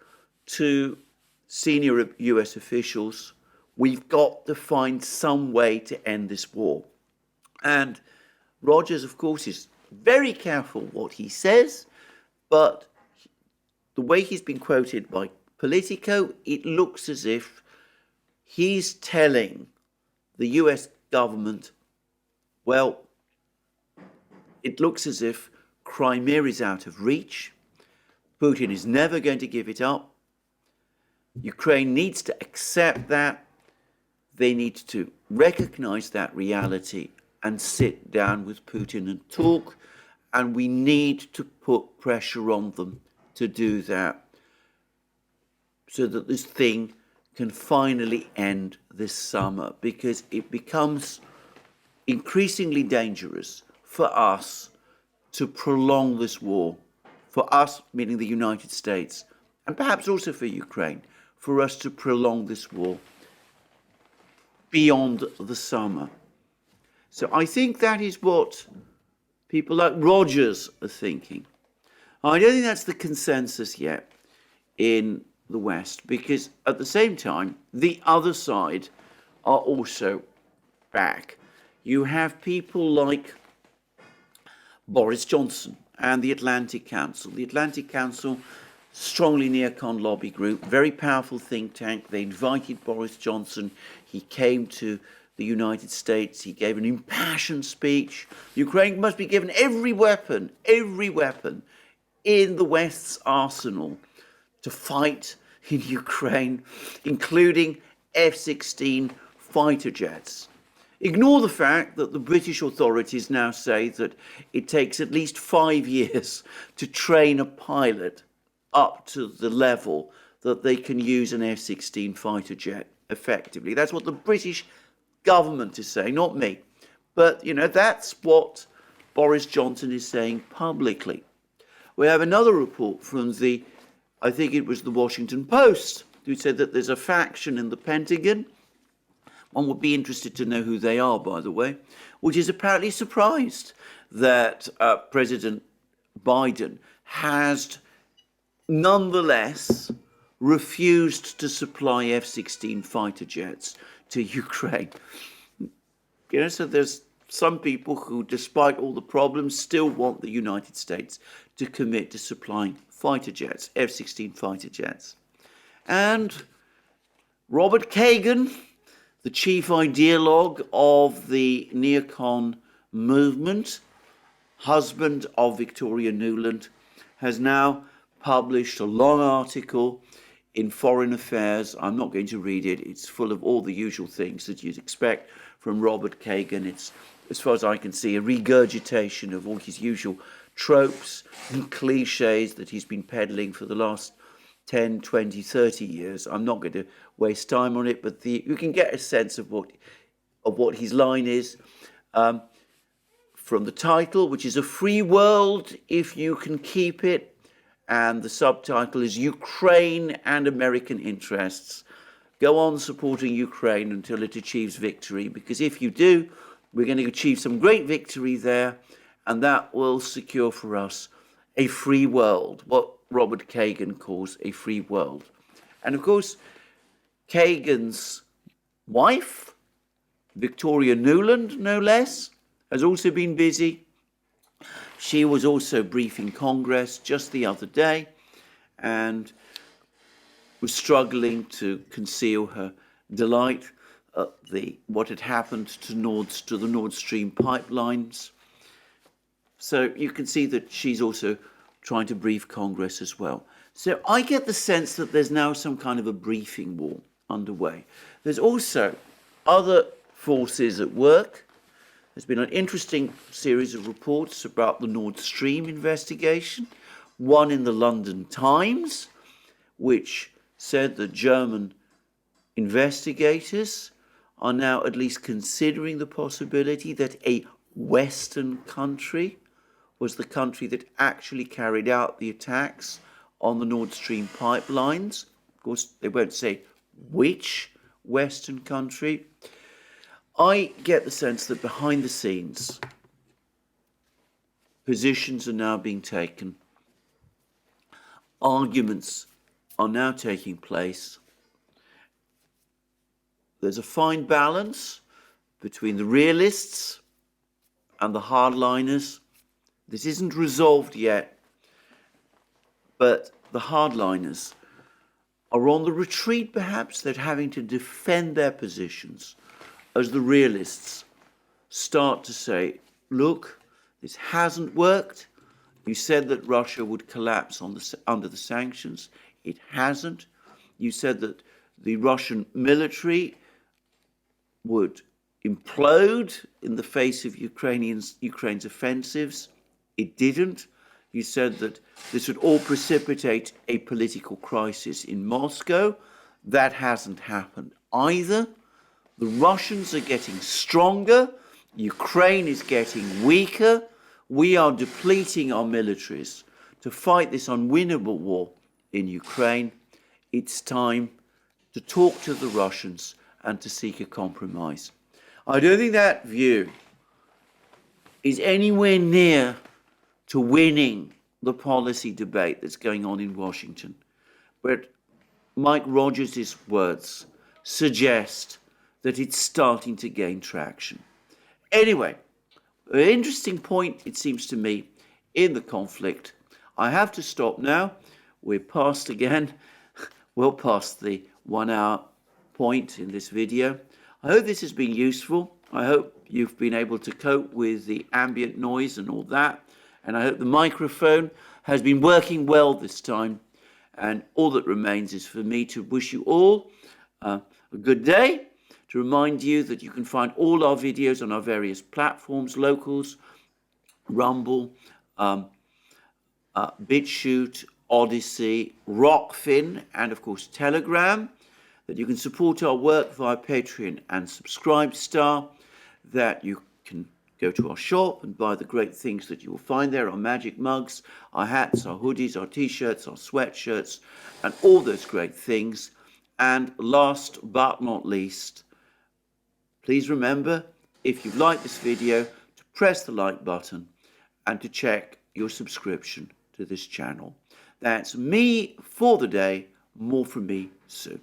to senior US officials. We've got to find some way to end this war. And Rogers, of course, is very careful what he says, but the way he's been quoted by Politico, it looks as if he's telling the US government, well, it looks as if Crimea is out of reach. Putin is never going to give it up. Ukraine needs to accept that. They need to recognize that reality and sit down with Putin and talk. And we need to put pressure on them to do that so that this thing can finally end this summer, because it becomes increasingly dangerous for us to prolong this war for us, meaning the United States, and perhaps also for Ukraine, for us to prolong this war beyond the summer. So I think that is what people like Rogers are thinking. I don't think that's the consensus yet in the West, because at the same time, the other side are also back. You have people like Boris Johnson and the Atlantic Council. The Atlantic Council, strongly neocon lobby group, very powerful think tank. They invited Boris Johnson. He came to the United States. He gave an impassioned speech. Ukraine must be given every weapon in the West's arsenal to fight in Ukraine, including F-16 fighter jets. Ignore the fact that the British authorities now say that it takes at least 5 years to train a pilot up to the level that they can use an F-16 fighter jet effectively. That's what the British government is saying, not me. But, you know, that's what Boris Johnson is saying publicly. We have another report from I think it was the Washington Post, who said that there's a faction in the Pentagon. One would be interested to know who they are, by the way, which is apparently surprised that President Biden has nonetheless refused to supply F-16 fighter jets to Ukraine. You know, so there's some people who, despite all the problems, still want the United States to commit to supplying fighter jets, F-16 fighter jets. And Robert Kagan, the chief ideologue of the neocon movement, husband of Victoria Nuland, has now published a long article in Foreign Affairs. I'm not going to read it. It's full of all the usual things that you'd expect from Robert Kagan. It's, as far as I can see, a regurgitation of all his usual tropes and cliches that he's been peddling for the last 10, 20, 30 years. I'm not going to waste time on it, but you can get a sense of what his line is from the title, which is A Free World If You Can Keep It, and the subtitle is Ukraine and American Interests. Go on supporting Ukraine until it achieves victory, because if you do, we're going to achieve some great victory there, and that will secure for us a free world, what Robert Kagan calls a free world. And of course, Kagan's wife, Victoria Nuland, no less, has also been busy. She was also briefing Congress just the other day and was struggling to conceal her delight at what had happened to the Nord Stream pipelines. So you can see that she's also trying to brief Congress as well. So I get the sense that there's now some kind of a briefing war underway. There's also other forces at work. There's been an interesting series of reports about the Nord Stream investigation, one in the London Times, which said that German investigators are now at least considering the possibility that a Western country was the country that actually carried out the attacks on the Nord Stream pipelines. Of course, they won't say which Western country. I get the sense that behind the scenes, positions are now being taken, arguments are now taking place. There's a fine balance between the realists and the hardliners. This isn't resolved yet, but the hardliners are on the retreat, perhaps. They're having to defend their positions as the realists start to say, look, this hasn't worked. You said that Russia would collapse under the sanctions. It hasn't. You said that the Russian military would implode in the face of Ukraine's offensives. It didn't. You said that this would all precipitate a political crisis in Moscow. That hasn't happened either. The Russians are getting stronger. Ukraine is getting weaker. We are depleting our militaries to fight this unwinnable war in Ukraine, it's time to talk to the Russians and to seek a compromise. I don't think that view is anywhere near to winning the policy debate that's going on in Washington. But Mike Rogers' words suggest that it's starting to gain traction. Anyway, an interesting point, it seems to me, in the conflict. I have to stop now. We're past again, well past the 1 hour point in this video. I hope this has been useful. I hope you've been able to cope with the ambient noise and all that. And I hope the microphone has been working well this time. And all that remains is for me to wish you all a good day, to remind you that you can find all our videos on our various platforms, Locals, Rumble, BitChute, ODYSEE, Rockfin, and of course Telegram, that you can support our work via Patreon and Subscribestar, that you can go to our shop and buy the great things that you will find there, our magic mugs, our hats, our hoodies, our t-shirts, our sweatshirts, and all those great things. And last but not least, please remember, if you've liked this video, to press the like button and to check your subscription to this channel. That's me for the day. More from me soon.